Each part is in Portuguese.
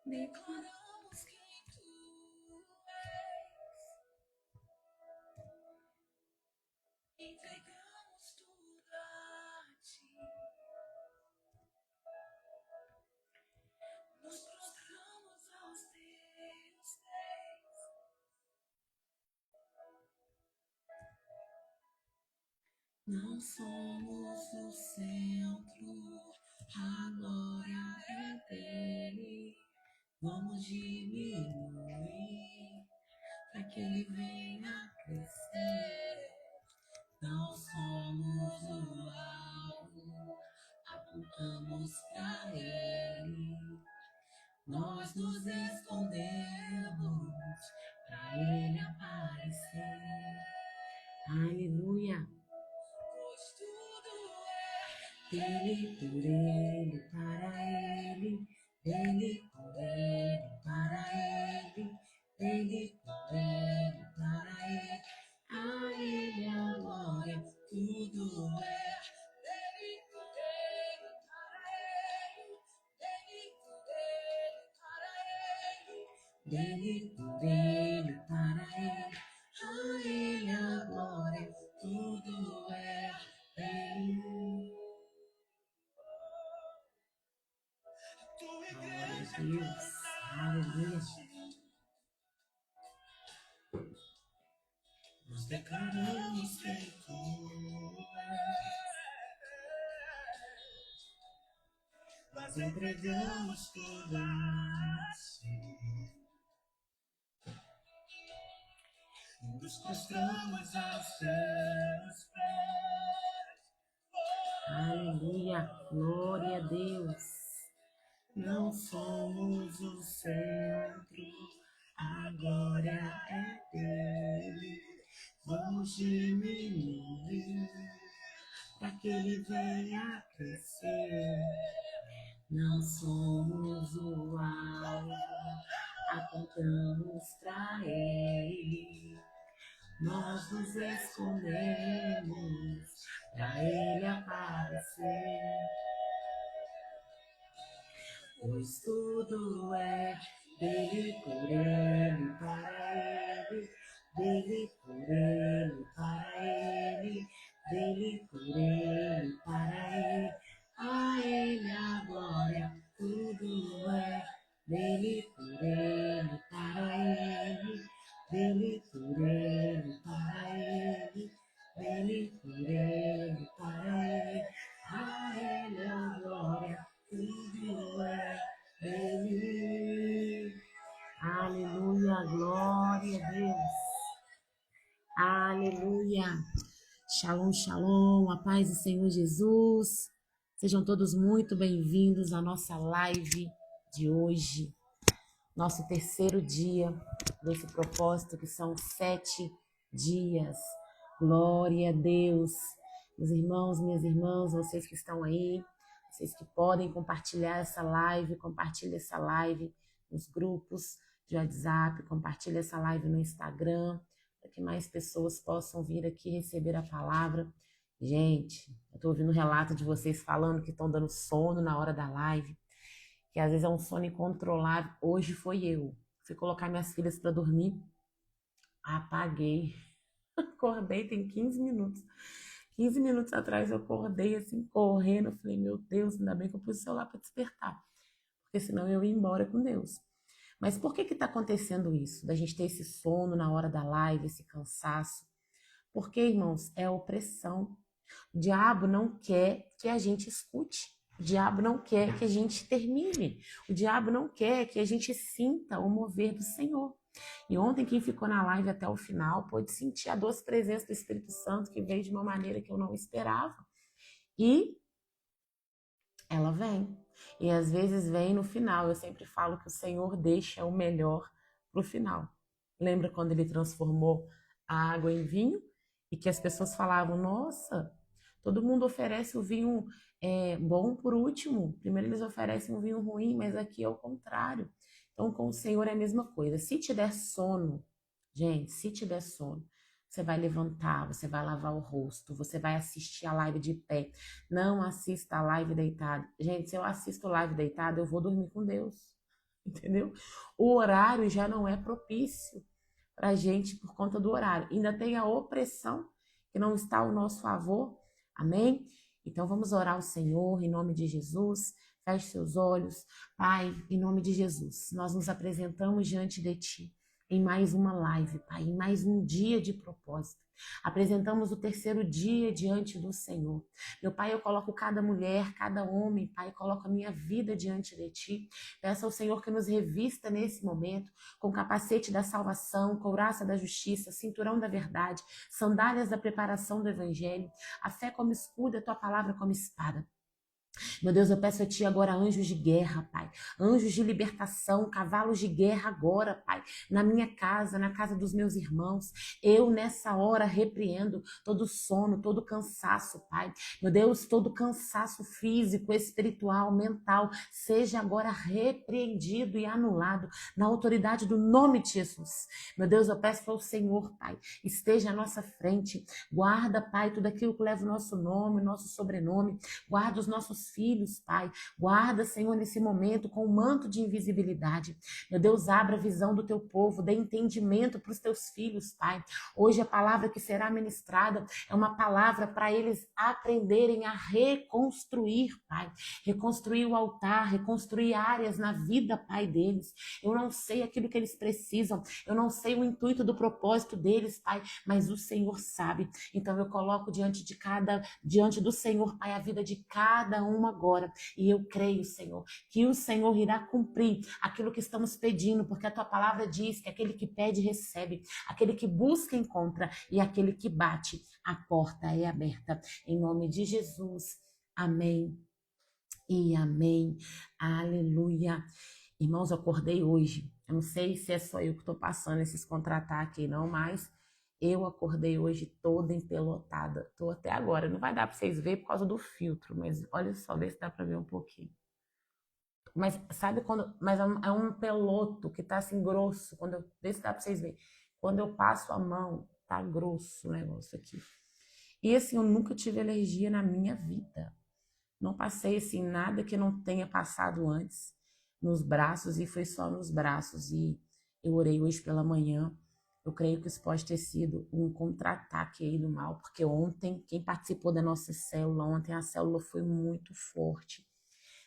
declaramos quem tu és, entregamos tudo a ti, nos prostramos aos teus pés. Não somos o centro, a glória é dele. Vamos diminuir para que ele venha crescer. Não somos o alvo, apontamos para ele. Nós nos escondemos para ele aparecer. Aleluia! Pois tudo é dele, por ele, para ele, dele, por ele, para ele, dele, por ele, para ele. A ele a glória, tudo é dele, por ele, para ele, dele, por ele, para ele, dele, por ele, para ele. A ele a glória, tudo é dele. Glória a Deus, aleluia. Nos declaramos quem tu és, nós entregamos tudo a ti, nos prostramos aos teus pés. Aleluia, glória a Deus. Não somos o centro, a glória é dele. Vamos diminuir para que ele venha crescer. Não somos o alvo, apontamos para ele. Nós nos escondemos para ele aparecer. Pois tudo é dele, por ele, para ele, dele, por ele, para ele, dele, por ele, para ele. A ele a glória, tudo é dele, por ele, para ele, dele, por ele, para ele, dele, por ele, para ele. A ele a glória, tudo é dele. Aleluia, glória a Deus. Aleluia. Shalom, shalom, a paz do Senhor Jesus. Sejam todos muito bem-vindos à nossa live de hoje. Nosso terceiro dia desse propósito, que são 7 dias. Glória a Deus. Meus irmãos, minhas irmãs, vocês que estão aí, vocês que podem compartilhar essa live, compartilhe essa live nos grupos de WhatsApp, compartilhe essa live no Instagram, para que mais pessoas possam vir aqui receber a palavra. Gente, eu estou ouvindo relato de vocês falando que estão dando sono na hora da live, que às vezes é um sono incontrolável. Hoje foi eu. Fui colocar minhas filhas para dormir, apaguei. Acordei tem 15 minutos. 15 minutos atrás eu acordei assim, correndo. Eu falei, meu Deus, ainda bem que eu pus o celular para despertar, porque senão eu ia embora com Deus. Mas por que está acontecendo isso? Da gente ter esse sono na hora da live, esse cansaço? Porque, irmãos, é opressão. O diabo não quer que a gente escute. O diabo não quer que a gente termine. O diabo não quer que a gente sinta o mover do Senhor. E ontem, quem ficou na live até o final pôde sentir a doce presença do Espírito Santo, que veio de uma maneira que eu não esperava. E ela vem. E às vezes vem no final. Eu sempre falo que o Senhor deixa o melhor para o final. Lembra quando ele transformou a água em vinho? E que as pessoas falavam, nossa, todo mundo oferece o vinho bom por último. Primeiro eles oferecem um vinho ruim, mas aqui é o contrário. Então com o Senhor é a mesma coisa. Se te der sono, gente, se te der sono, você vai levantar, você vai lavar o rosto, você vai assistir a live de pé. Não assista a live deitado. Gente, se eu assisto live deitado, eu vou dormir com Deus. entendeu? O horário já não é propício para a gente por conta do horário. Ainda tem a opressão que não está ao nosso favor. Amém? Então vamos orar ao Senhor em nome de Jesus. Feche seus olhos. Pai, em nome de Jesus, nós nos apresentamos diante de Ti em mais uma live, Pai, em mais um dia de propósito. Apresentamos o terceiro dia diante do Senhor. Meu Pai, eu coloco cada mulher, cada homem, Pai, coloco a minha vida diante de Ti. Peço ao Senhor que nos revista nesse momento com o capacete da salvação, couraça da justiça, cinturão da verdade, sandálias da preparação do Evangelho, a fé como escudo, a Tua palavra como espada. Meu Deus, eu peço a Ti agora anjos de guerra, Pai. Anjos de libertação, cavalos de guerra agora, Pai. Na minha casa, na casa dos meus irmãos. Eu, nessa hora, repreendo todo sono, todo cansaço, Pai. Meu Deus, todo cansaço físico, espiritual, mental, seja agora repreendido e anulado na autoridade do nome de Jesus. Meu Deus, eu peço ao Senhor, Pai, esteja à nossa frente. Guarda, Pai, tudo aquilo que leva o nosso nome, o nosso sobrenome. Guarda os nossos filhos, Pai. Guarda, Senhor, nesse momento com um manto de invisibilidade. Meu Deus, abra a visão do teu povo, dê entendimento para os teus filhos, Pai. Hoje a palavra que será ministrada é uma palavra para eles aprenderem a reconstruir, Pai. Reconstruir o altar, reconstruir áreas na vida, Pai, deles. Eu não sei aquilo que eles precisam, eu não sei o intuito do propósito deles, Pai, mas o Senhor sabe. Então eu coloco diante do Senhor, Pai, a vida de cada uma agora. E eu creio, Senhor, que o Senhor irá cumprir aquilo que estamos pedindo, porque a tua palavra diz que aquele que pede, recebe, aquele que busca, encontra, e aquele que bate, a porta é aberta. Em nome de Jesus. Amém e amém. Aleluia. Irmãos, eu acordei hoje. Eu não sei se é só eu que estou passando esses contra-ataques, não, mas eu acordei hoje toda empelotada. Estou até agora. Não vai dar para vocês verem por causa do filtro, mas olha só, vê se dá para ver um pouquinho. Mas sabe quando. Mas é um peloto que tá assim grosso. Vê se dá para vocês verem. Quando eu passo a mão, tá grosso o negócio aqui. E assim, eu nunca tive alergia na minha vida. Não passei assim nada que não tenha passado antes nos braços, e foi só nos braços. E eu orei hoje pela manhã. Eu creio que isso pode ter sido um contra-ataque aí do mal, porque ontem, quem participou da nossa célula, ontem a célula foi muito forte.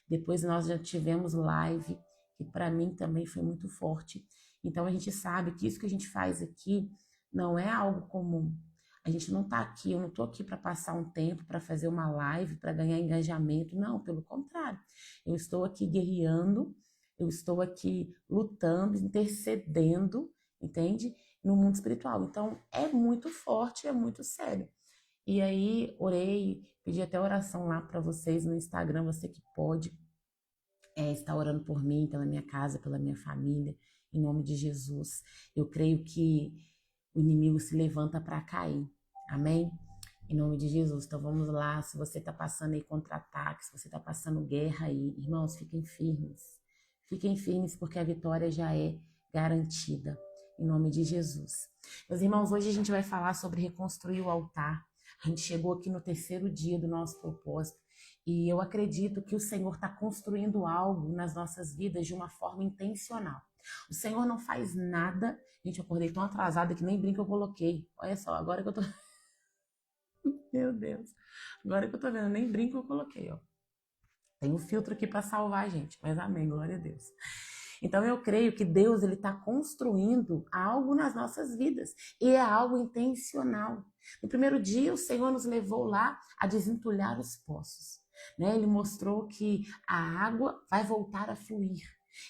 Depois nós já tivemos live, que para mim também foi muito forte. Então a gente sabe que isso que a gente faz aqui não é algo comum. A gente não está aqui, eu não estou aqui para passar um tempo, para fazer uma live, para ganhar engajamento. Não, pelo contrário. Eu estou aqui guerreando, eu estou aqui lutando, intercedendo, entende? No mundo espiritual. Então é muito forte, é muito sério. E aí, orei, pedi até oração lá para vocês no Instagram, você que pode estar orando por mim, pela minha casa, pela minha família, em nome de Jesus. Eu creio que o inimigo se levanta para cair, amém? Em nome de Jesus. Então vamos lá, se você está passando aí contra-ataque, se você está passando guerra aí, irmãos, fiquem firmes porque a vitória já é garantida, em nome de Jesus. Meus irmãos, hoje a gente vai falar sobre reconstruir o altar. A gente chegou aqui no terceiro dia do nosso propósito e eu acredito que o Senhor está construindo algo nas nossas vidas de uma forma intencional. O Senhor não faz nada. Gente, eu acordei tão atrasada que nem brinco eu coloquei. Olha só, agora que eu tô... Meu Deus. Agora que eu tô vendo, nem brinco eu coloquei, ó. Tem um filtro aqui para salvar, gente. Mas amém, glória a Deus. Então eu creio que Deus ele está construindo algo nas nossas vidas e é algo intencional. No primeiro dia o Senhor nos levou lá a desentulhar os poços, né? Ele mostrou que a água vai voltar a fluir.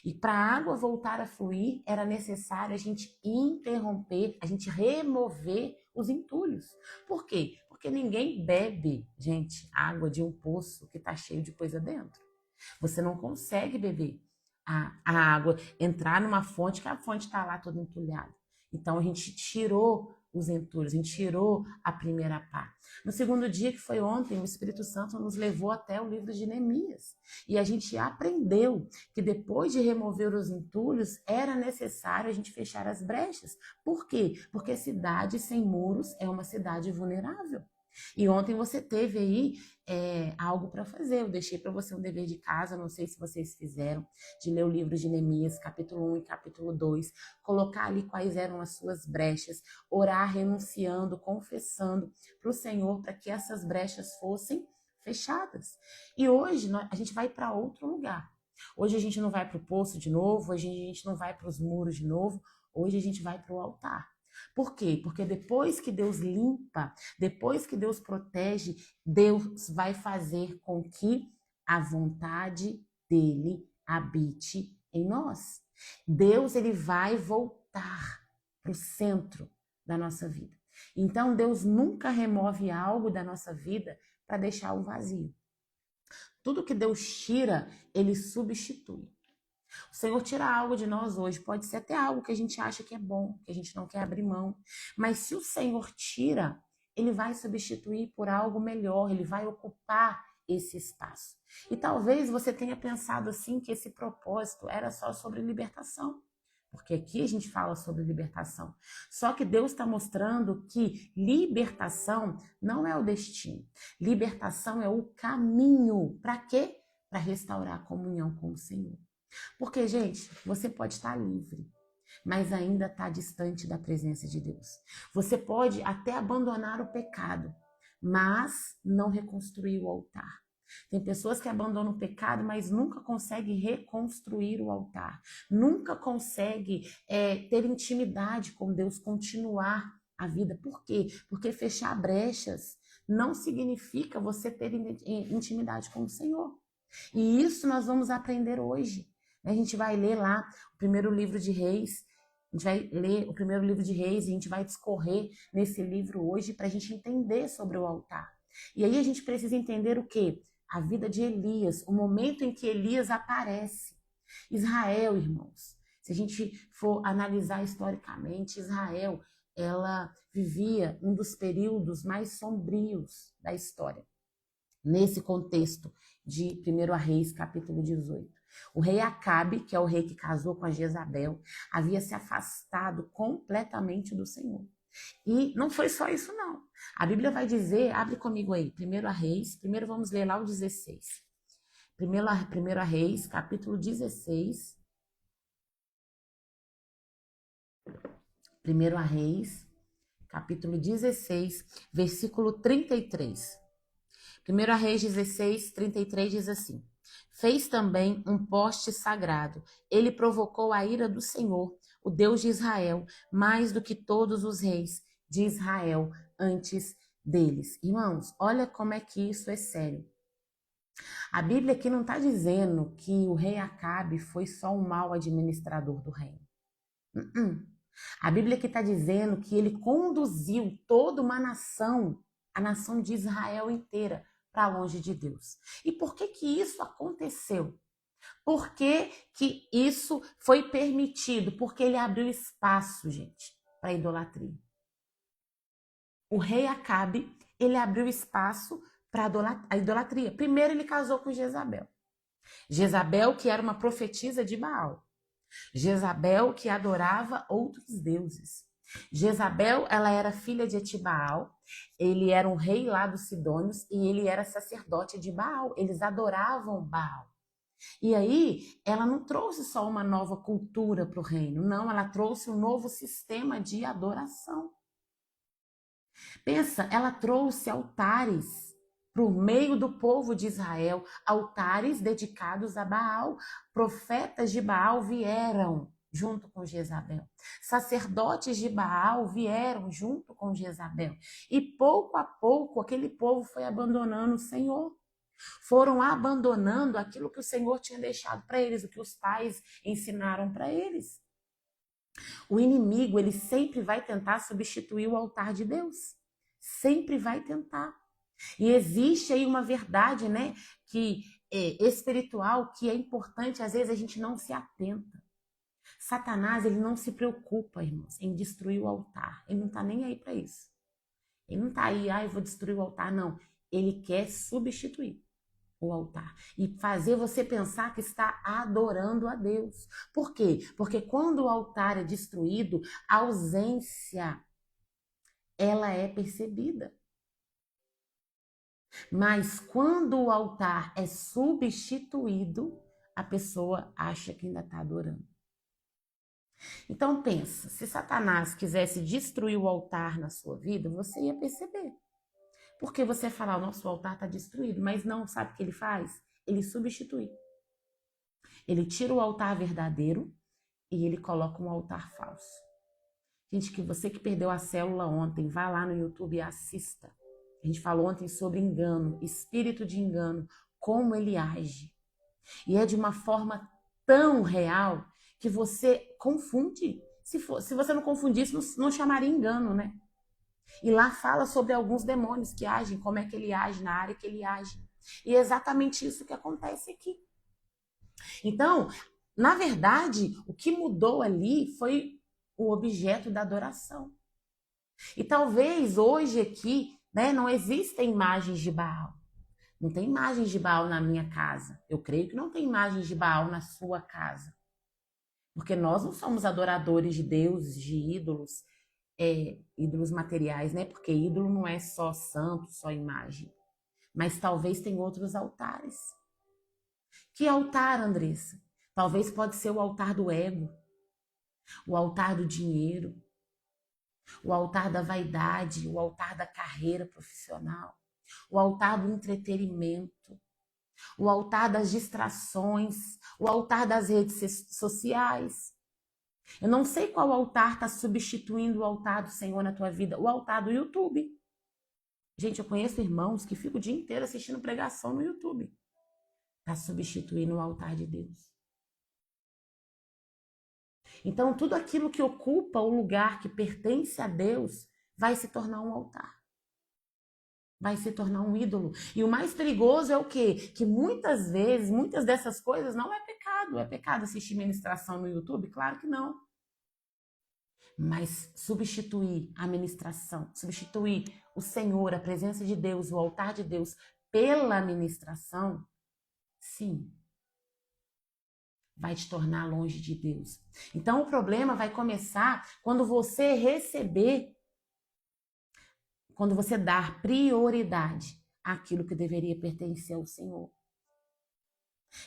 E para a água voltar a fluir era necessário a gente interromper, a gente remover os entulhos. Por quê? Porque ninguém bebe, gente, água de um poço que está cheio de coisa dentro. Você não consegue beber a água, entrar numa fonte que a fonte está lá toda entulhada. Então a gente tirou os entulhos, a gente tirou a primeira pá. No segundo dia, que foi ontem, o Espírito Santo nos levou até o livro de Neemias. E a gente aprendeu que depois de remover os entulhos, era necessário a gente fechar as brechas. Por quê? Porque cidade sem muros é uma cidade vulnerável. E ontem você teve aí algo para fazer. Eu deixei para você um dever de casa, não sei se vocês fizeram, de ler o livro de Neemias, capítulo 1 e capítulo 2, colocar ali quais eram as suas brechas, orar renunciando, confessando para o Senhor para que essas brechas fossem fechadas. E hoje a gente vai para outro lugar. Hoje a gente não vai para o poço de novo, hoje a gente não vai para os muros de novo, hoje a gente vai para o altar. Por quê? Porque depois que Deus limpa, depois que Deus protege, Deus vai fazer com que a vontade dele habite em nós. Deus, ele vai voltar para o centro da nossa vida. Então, Deus nunca remove algo da nossa vida para deixar um vazio. Tudo que Deus tira, ele substitui. O Senhor tira algo de nós hoje, pode ser até algo que a gente acha que é bom, que a gente não quer abrir mão. Mas se o Senhor tira, ele vai substituir por algo melhor, ele vai ocupar esse espaço. E talvez você tenha pensado assim que esse propósito era só sobre libertação. Porque aqui a gente fala sobre libertação. Só que Deus está mostrando que libertação não é o destino. Libertação é o caminho. Para quê? Para restaurar a comunhão com o Senhor. Porque, gente, você pode estar livre, mas ainda está distante da presença de Deus. Você pode até abandonar o pecado, mas não reconstruir o altar. Tem pessoas que abandonam o pecado, mas nunca conseguem reconstruir o altar. Nunca conseguem ter intimidade com Deus, continuar a vida. Por quê? Porque fechar brechas não significa você ter intimidade com o Senhor. E isso nós vamos aprender hoje. A gente vai ler lá o primeiro livro de Reis. A gente vai ler o primeiro livro de Reis e a gente vai discorrer nesse livro hoje para a gente entender sobre o altar. E aí a gente precisa entender o quê? A vida de Elias, o momento em que Elias aparece. Israel, irmãos, se a gente for analisar historicamente, Israel, ela vivia um dos períodos mais sombrios da história. Nesse contexto de 1 Reis, capítulo 18. O rei Acabe, que é o rei que casou com a Jezabel, havia se afastado completamente do Senhor. E não foi só isso, não. A Bíblia vai dizer, abre comigo aí, 1 Reis, primeiro vamos ler lá o 16. 1 Reis, capítulo 16. 1 Reis, capítulo 16, versículo 33. 1 Reis 16, 33 diz assim: fez também um poste sagrado. Ele provocou a ira do Senhor, o Deus de Israel, mais do que todos os reis de Israel antes deles. Irmãos, olha como é que isso é sério. A Bíblia aqui não está dizendo que o rei Acabe foi só um mau administrador do reino. A Bíblia aqui está dizendo que ele conduziu toda uma nação, a nação de Israel inteira, para longe de Deus. E por que que isso aconteceu? Por que que isso foi permitido? Porque ele abriu espaço, gente, para idolatria. O rei Acabe, ele abriu espaço para a idolatria. Primeiro ele casou com Jezabel. Jezabel, que era uma profetisa de Baal. Jezabel, que adorava outros deuses. Jezabel, ela era filha de Etibaal, ele era um rei lá dos Sidônios e ele era sacerdote de Baal, eles adoravam Baal. E aí, ela não trouxe só uma nova cultura para o reino, não, ela trouxe um novo sistema de adoração. Pensa, ela trouxe altares por meio do povo de Israel, altares dedicados a Baal. Profetas de Baal vieram junto com Jezabel. Sacerdotes de Baal vieram junto com Jezabel. E pouco a pouco aquele povo foi abandonando o Senhor. Foram abandonando aquilo que o Senhor tinha deixado para eles, o que os pais ensinaram para eles. O inimigo, ele sempre vai tentar substituir o altar de Deus. Sempre vai tentar. E existe aí uma verdade, né, que espiritual, que é importante, às vezes a gente não se atenta. Satanás, ele não se preocupa, irmãos, em destruir o altar. Ele não está nem aí para isso. Ele não está aí, eu vou destruir o altar, não. Ele quer substituir o altar e fazer você pensar que está adorando a Deus. Por quê? Porque quando o altar é destruído, a ausência, ela é percebida. Mas quando o altar é substituído, a pessoa acha que ainda está adorando. Então pensa, se Satanás quisesse destruir o altar na sua vida, você ia perceber. Porque você falar, o nosso altar está destruído, mas não, sabe o que ele faz? Ele substitui. Ele tira o altar verdadeiro e ele coloca um altar falso. Gente, que você que perdeu a célula ontem, vá lá no YouTube e assista. A gente falou ontem sobre engano, espírito de engano, como ele age. E é de uma forma tão real que você confunde. Se você não confundisse, não chamaria engano, né? E lá fala sobre alguns demônios que agem, como é que ele age, na área que ele age. E é exatamente isso que acontece aqui. Então, na verdade, o que mudou ali foi o objeto da adoração. E talvez hoje aqui, né, não existem imagens de Baal. Não tem imagens de Baal na minha casa. Eu creio que não tem imagens de Baal na sua casa. Porque nós não somos adoradores de deuses, de ídolos, ídolos materiais, né? Porque ídolo não é só santo, só imagem. Mas talvez tem outros altares. Que altar, Andressa? Talvez pode ser o altar do ego, o altar do dinheiro, o altar da vaidade, o altar da carreira profissional, o altar do entretenimento, o altar das distrações, o altar das redes sociais. Eu não sei qual altar está substituindo o altar do Senhor na tua vida, o altar do YouTube. Gente, eu conheço irmãos que ficam o dia inteiro assistindo pregação no YouTube. Está substituindo o altar de Deus. Então, tudo aquilo que ocupa o lugar que pertence a Deus vai se tornar um altar. Vai se tornar um ídolo. E o mais perigoso é o quê? Que muitas vezes, muitas dessas coisas não é pecado. É pecado assistir ministração no YouTube? Claro que não. Mas substituir a ministração, substituir o Senhor, a presença de Deus, o altar de Deus pela ministração, sim, vai te tornar longe de Deus. Então o problema vai começar quando você receber, quando você dar prioridade àquilo que deveria pertencer ao Senhor.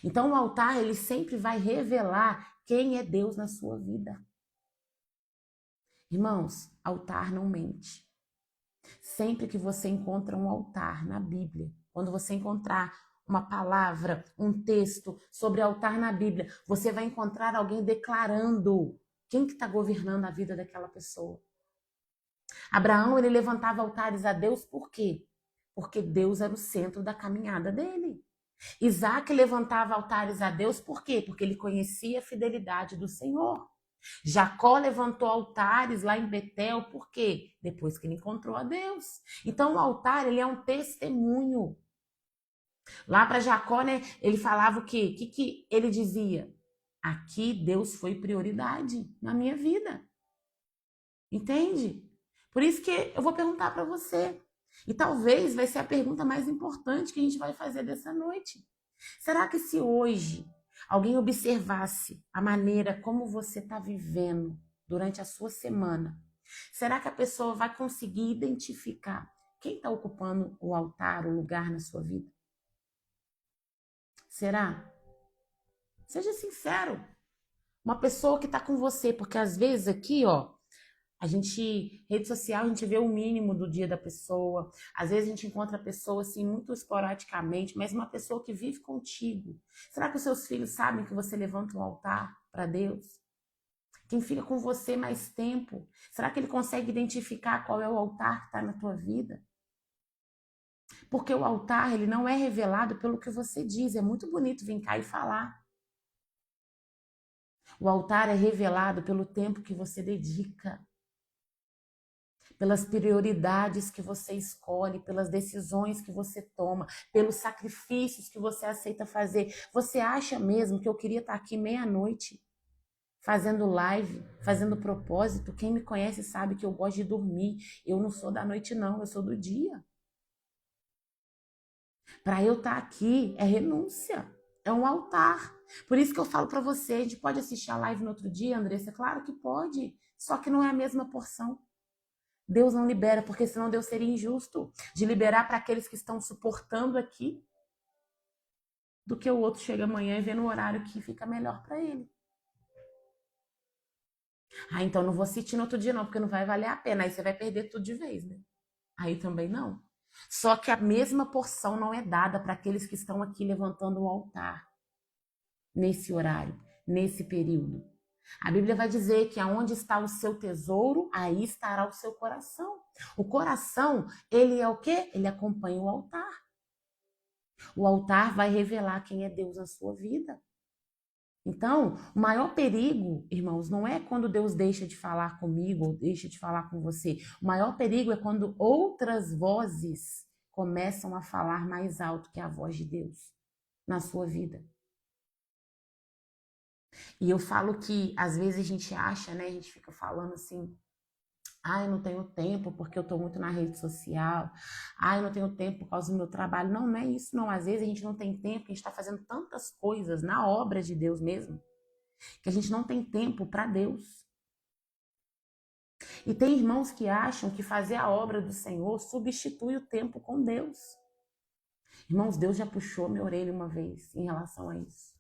Então o altar, ele sempre vai revelar quem é Deus na sua vida. Irmãos, altar não mente. Sempre que você encontra um altar na Bíblia, quando você encontrar uma palavra, um texto sobre altar na Bíblia, você vai encontrar alguém declarando quem que está governando a vida daquela pessoa. Abraão, ele levantava altares a Deus por quê? Porque Deus era o centro da caminhada dele. Isaac levantava altares a Deus por quê? Porque ele conhecia a fidelidade do Senhor. Jacó levantou altares lá em Betel, por quê? Depois que ele encontrou a Deus. Então o altar, ele é um testemunho. Lá para Jacó, né, ele falava o quê? O que ele dizia? Aqui Deus foi prioridade na minha vida. Entende? Por isso que eu vou perguntar para você. E talvez vai ser a pergunta mais importante que a gente vai fazer dessa noite. Será que se hoje alguém observasse a maneira como você está vivendo durante a sua semana, será que a pessoa vai conseguir identificar quem está ocupando o altar, o lugar na sua vida? Será? Seja sincero. Uma pessoa que está com você, porque às vezes aqui, ó, rede social, a gente vê o mínimo do dia da pessoa. Às vezes a gente encontra a pessoa assim muito esporadicamente, mas uma pessoa que vive contigo. Será que os seus filhos sabem que você levanta um altar para Deus? Quem fica com você mais tempo, será que ele consegue identificar qual é o altar que está na tua vida? Porque o altar, ele não é revelado pelo que você diz. É muito bonito vir cá e falar. O altar é revelado pelo tempo que você dedica, pelas prioridades que você escolhe, pelas decisões que você toma, pelos sacrifícios que você aceita fazer. Você acha mesmo que eu queria estar aqui meia-noite, fazendo live, fazendo propósito? Quem me conhece sabe que eu gosto de dormir. Eu não sou da noite, não, eu sou do dia. Para eu estar aqui é renúncia, é um altar. Por isso que eu falo para você, a gente pode assistir a live no outro dia, Andressa? Claro que pode, só que não é a mesma porção. Deus não libera, porque senão Deus seria injusto de liberar para aqueles que estão suportando aqui, do que o outro chega amanhã e vê no horário que fica melhor para ele. Ah, então não vou assistir no outro dia não, porque não vai valer a pena. Aí você vai perder tudo de vez, né? Aí também não. Só que a mesma porção não é dada para aqueles que estão aqui levantando o altar nesse horário, nesse período. A Bíblia vai dizer que aonde está o seu tesouro, aí estará o seu coração. O coração, ele é o quê? Ele acompanha o altar. O altar vai revelar quem é Deus na sua vida. Então, o maior perigo, irmãos, não é quando Deus deixa de falar comigo ou deixa de falar com você. O maior perigo é quando outras vozes começam a falar mais alto que a voz de Deus na sua vida. E eu falo que às vezes a gente acha, né? A gente fica falando assim, eu não tenho tempo porque eu estou muito na rede social. Eu não tenho tempo por causa do meu trabalho. Não, não é isso, não. Às vezes a gente não tem tempo, a gente está fazendo tantas coisas na obra de Deus mesmo, que a gente não tem tempo para Deus. E tem irmãos que acham que fazer a obra do Senhor substitui o tempo com Deus. Irmãos, Deus já puxou minha orelha uma vez em relação a isso.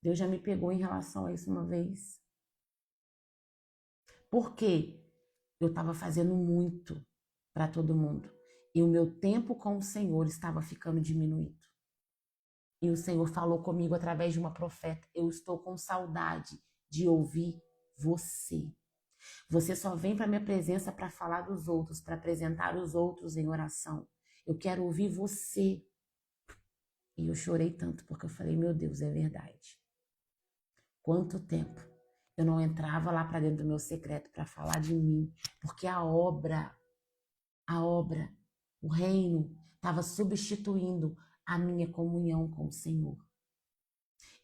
Deus já me pegou em relação a isso uma vez. Por quê? Eu estava fazendo muito para todo mundo. E o meu tempo com o Senhor estava ficando diminuído. E o Senhor falou comigo através de uma profeta: eu estou com saudade de ouvir você. Você só vem para minha presença para falar dos outros, para apresentar os outros em oração. Eu quero ouvir você. E eu chorei tanto porque eu falei: meu Deus, é verdade. Quanto tempo eu não entrava lá para dentro do meu secreto para falar de mim, porque a obra, o reino estava substituindo a minha comunhão com o Senhor.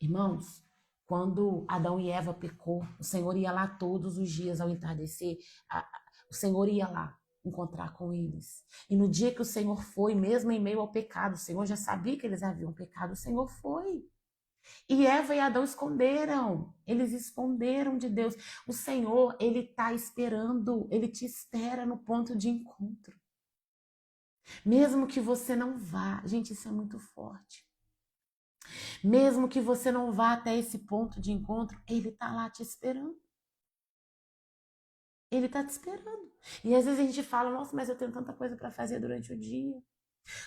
Irmãos, quando Adão e Eva pecou, o Senhor ia lá todos os dias ao entardecer, o Senhor ia lá encontrar com eles. E no dia que o Senhor foi, mesmo em meio ao pecado, o Senhor já sabia que eles haviam pecado, o Senhor foi. E Eva e Adão esconderam, eles esconderam de Deus. O Senhor, ele está esperando, ele te espera no ponto de encontro. Mesmo que você não vá, gente, isso é muito forte. Mesmo que você não vá até esse ponto de encontro, ele está lá te esperando. Ele está te esperando. E às vezes a gente fala: nossa, mas eu tenho tanta coisa para fazer durante o dia.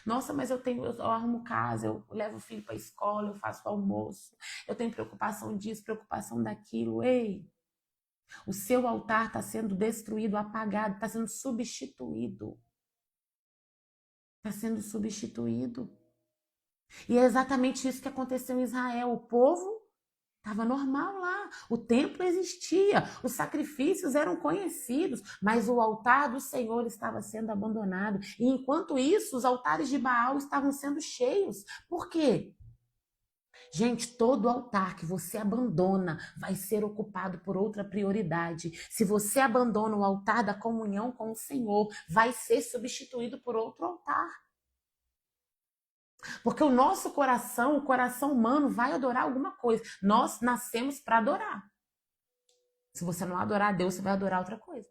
Nossa, mas eu arrumo casa, eu levo o filho para a escola, eu faço almoço, eu tenho preocupação disso, preocupação daquilo. Ei, o seu altar está sendo destruído, apagado, está sendo substituído. Está sendo substituído. E é exatamente isso que aconteceu em Israel. O povo estava normal lá, o templo existia, os sacrifícios eram conhecidos, mas o altar do Senhor estava sendo abandonado. E enquanto isso, os altares de Baal estavam sendo cheios. Por quê? Gente, todo altar que você abandona vai ser ocupado por outra prioridade. Se você abandona o altar da comunhão com o Senhor, vai ser substituído por outro altar. Porque o nosso coração, o coração humano, vai adorar alguma coisa. Nós nascemos para adorar. Se você não adorar a Deus, você vai adorar outra coisa.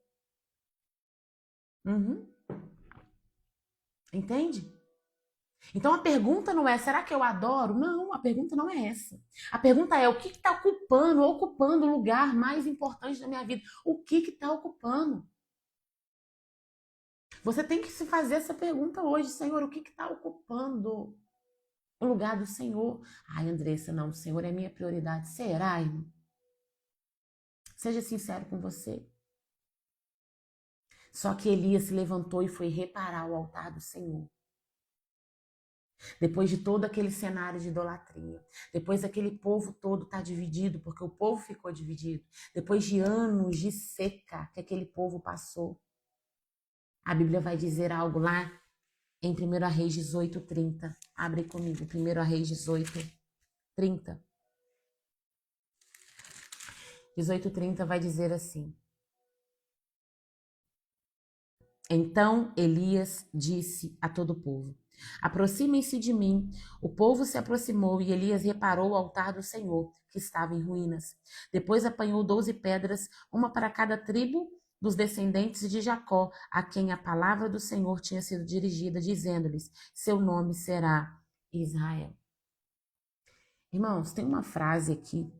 Entende? Então a pergunta não é: será que eu adoro? Não, a pergunta não é essa. A pergunta é: o que está ocupando o lugar mais importante da minha vida? O que está ocupando? Você tem que se fazer essa pergunta hoje: Senhor, o que está ocupando o lugar do Senhor? Ai, Andressa, não, o Senhor é minha prioridade. Será, irmão? Seja sincero com você. Só que Elias se levantou e foi reparar o altar do Senhor. Depois de todo aquele cenário de idolatria, depois daquele povo todo estar dividido, porque o povo ficou dividido, depois de anos de seca que aquele povo passou, a Bíblia vai dizer algo lá em 1 Reis 18:30. Abre comigo, 1 Reis 18:30. 18:30 vai dizer assim: então Elias disse a todo o povo: aproximem-se de mim. O povo se aproximou e Elias reparou o altar do Senhor, que estava em ruínas. Depois apanhou 12 pedras, uma para cada tribo, dos descendentes de Jacó, a quem a palavra do Senhor tinha sido dirigida, dizendo-lhes: seu nome será Israel. Irmãos, tem uma frase aqui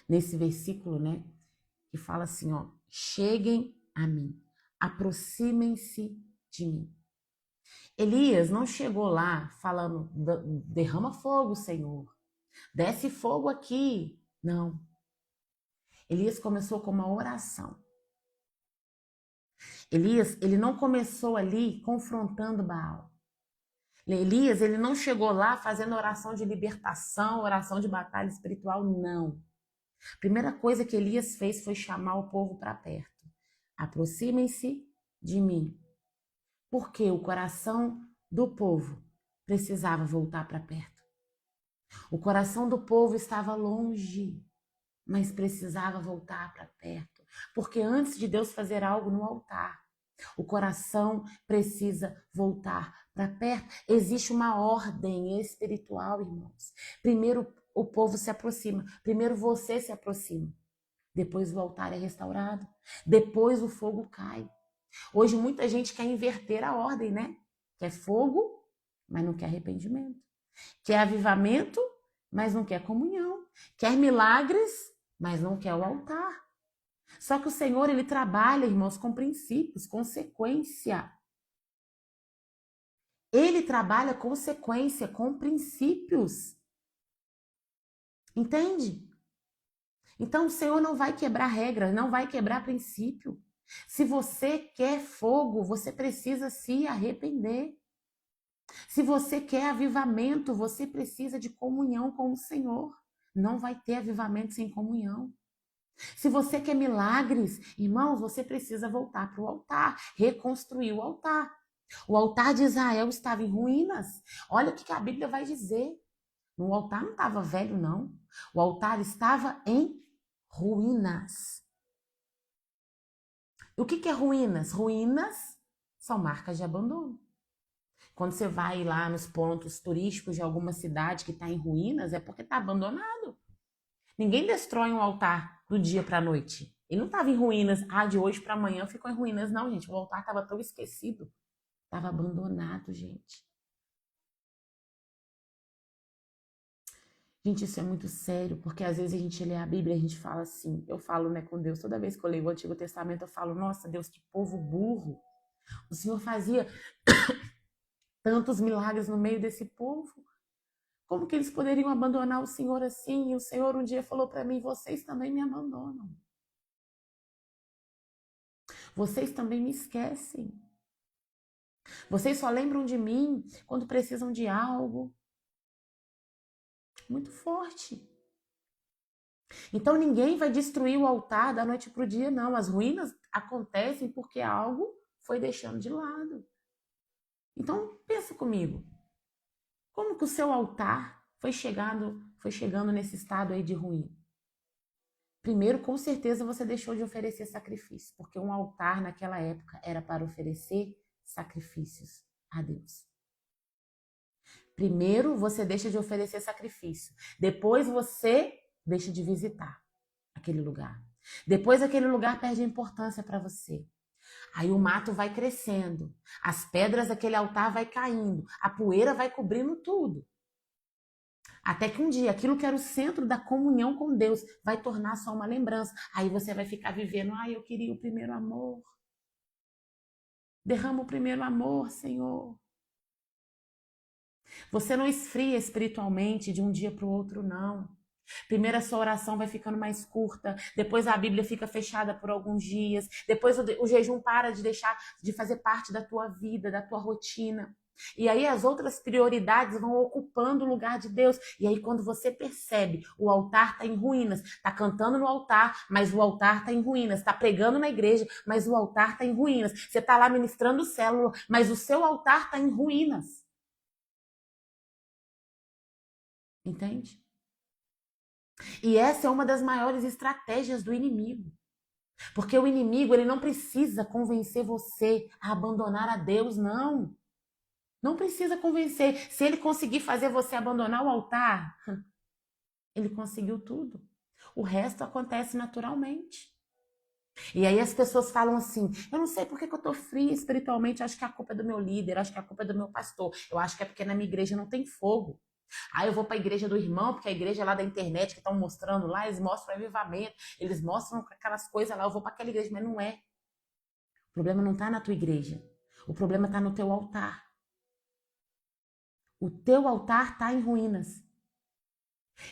nesse versículo, né, que fala assim, ó: cheguem a mim, aproximem-se de mim. Elias não chegou lá falando: derrama fogo, Senhor, desce fogo aqui. Não. Elias começou com uma oração. Elias, ele não começou ali confrontando Baal. Elias, ele não chegou lá fazendo oração de libertação, oração de batalha espiritual, não. A primeira coisa que Elias fez foi chamar o povo para perto. Aproximem-se de mim. Porque o coração do povo precisava voltar para perto. O coração do povo estava longe, mas precisava voltar para perto. Porque antes de Deus fazer algo no altar, o coração precisa voltar para perto. Existe uma ordem espiritual, irmãos. Primeiro o povo se aproxima, primeiro você se aproxima. Depois o altar é restaurado, depois o fogo cai. Hoje muita gente quer inverter a ordem, né? Quer fogo, mas não quer arrependimento. Quer avivamento, mas não quer comunhão. Quer milagres, mas não quer o altar. Só que o Senhor, ele trabalha, irmãos, com princípios, consequência. Ele trabalha consequência, com princípios. Entende? Então o Senhor não vai quebrar regra, não vai quebrar princípio. Se você quer fogo, você precisa se arrepender. Se você quer avivamento, você precisa de comunhão com o Senhor. Não vai ter avivamento sem comunhão. Se você quer milagres, irmãos, você precisa voltar para o altar, reconstruir o altar. O altar de Israel estava em ruínas. Olha o que a Bíblia vai dizer. O altar não estava velho, não. O altar estava em ruínas. O que é ruínas? Ruínas são marcas de abandono. Quando você vai lá nos pontos turísticos de alguma cidade que está em ruínas, é porque está abandonado. Ninguém destrói um altar do dia para a noite. Ele não estava em ruínas, de hoje para amanhã ficou em ruínas. Não, gente, o altar estava tão esquecido. Estava abandonado, gente. Gente, isso é muito sério, porque às vezes a gente lê a Bíblia e a gente fala assim, eu falo, né, com Deus, toda vez que eu leio o Antigo Testamento, eu falo: nossa, Deus, que povo burro. O Senhor fazia tantos milagres no meio desse povo. Como que eles poderiam abandonar o Senhor assim? E o Senhor um dia falou para mim: vocês também me abandonam. Vocês também me esquecem. Vocês só lembram de mim quando precisam de algo. Muito forte. Então ninguém vai destruir o altar da noite para o dia, não. As ruínas acontecem porque algo foi deixando de lado. Então pensa comigo. Como que o seu altar foi chegando nesse estado aí de ruim? Primeiro, com certeza você deixou de oferecer sacrifício, porque um altar naquela época era para oferecer sacrifícios a Deus. Primeiro você deixa de oferecer sacrifício, depois você deixa de visitar aquele lugar. Depois aquele lugar perde importância para você. Aí o mato vai crescendo, as pedras daquele altar vai caindo, a poeira vai cobrindo tudo. Até que um dia, aquilo que era o centro da comunhão com Deus vai tornar só uma lembrança. Aí você vai ficar vivendo: eu queria o primeiro amor. Derrama o primeiro amor, Senhor. Você não esfria espiritualmente de um dia para o outro, não. Primeiro a sua oração vai ficando mais curta, depois a Bíblia fica fechada por alguns dias, depois o jejum para de deixar de fazer parte da tua vida, da tua rotina. E aí as outras prioridades vão ocupando o lugar de Deus. E aí quando você percebe, o altar está em ruínas, está cantando no altar, mas o altar está em ruínas, está pregando na igreja, mas o altar está em ruínas. Você está lá ministrando célula, mas o seu altar está em ruínas. Entende? E essa é uma das maiores estratégias do inimigo. Porque o inimigo, ele não precisa convencer você a abandonar a Deus, não. Não precisa convencer. Se ele conseguir fazer você abandonar o altar, ele conseguiu tudo. O resto acontece naturalmente. E aí as pessoas falam assim, eu não sei por que eu tô fria espiritualmente, eu acho que a culpa é do meu líder, eu acho que a culpa é do meu pastor, eu acho que é porque na minha igreja não tem fogo. Aí eu vou para a igreja do irmão, porque a igreja lá da internet que estão mostrando lá, eles mostram o avivamento, eles mostram aquelas coisas lá, eu vou para aquela igreja, mas não é. O problema não está na tua igreja, o problema está no teu altar. O teu altar está em ruínas.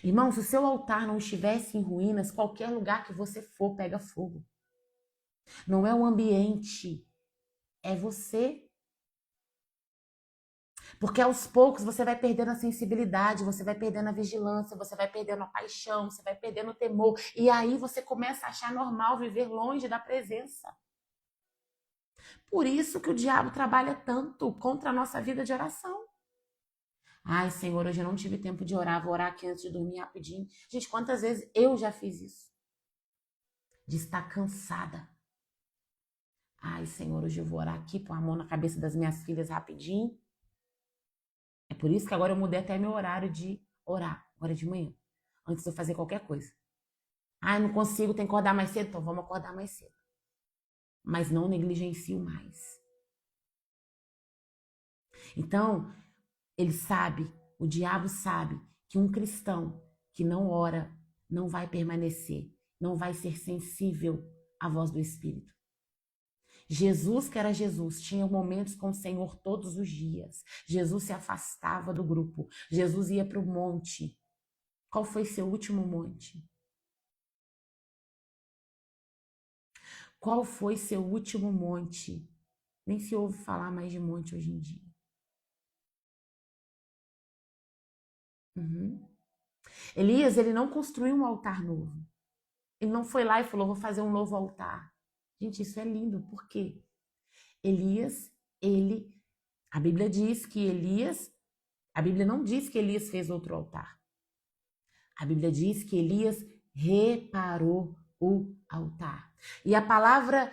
Irmão, se o seu altar não estivesse em ruínas, qualquer lugar que você for pega fogo. Não é o ambiente, é você. Porque aos poucos você vai perdendo a sensibilidade, você vai perdendo a vigilância, você vai perdendo a paixão, você vai perdendo o temor. E aí você começa a achar normal viver longe da presença. Por isso que o diabo trabalha tanto contra a nossa vida de oração. Ai, Senhor, hoje eu não tive tempo de orar, vou orar aqui antes de dormir rapidinho. Gente, quantas vezes eu já fiz isso? De estar cansada. Ai, Senhor, hoje eu vou orar aqui, pôr a mão na cabeça das minhas filhas rapidinho. É por isso que agora eu mudei até meu horário de orar, agora de manhã, antes de eu fazer qualquer coisa. Ai, não consigo, tem que acordar mais cedo, então vamos acordar mais cedo. Mas não negligencio mais. Então, ele sabe, o diabo sabe que um cristão que não ora não vai permanecer, não vai ser sensível à voz do Espírito. Jesus, que era Jesus, tinha momentos com o Senhor todos os dias. Jesus se afastava do grupo. Jesus ia para o monte. Qual foi seu último monte? Qual foi seu último monte? Nem se ouve falar mais de monte hoje em dia. Uhum. Elias, ele não construiu um altar novo. Ele não foi lá e falou, vou fazer um novo altar. Gente, isso é lindo. Por quê? Elias, a Bíblia diz que a Bíblia não diz que Elias fez outro altar. A Bíblia diz que Elias reparou o altar. E a palavra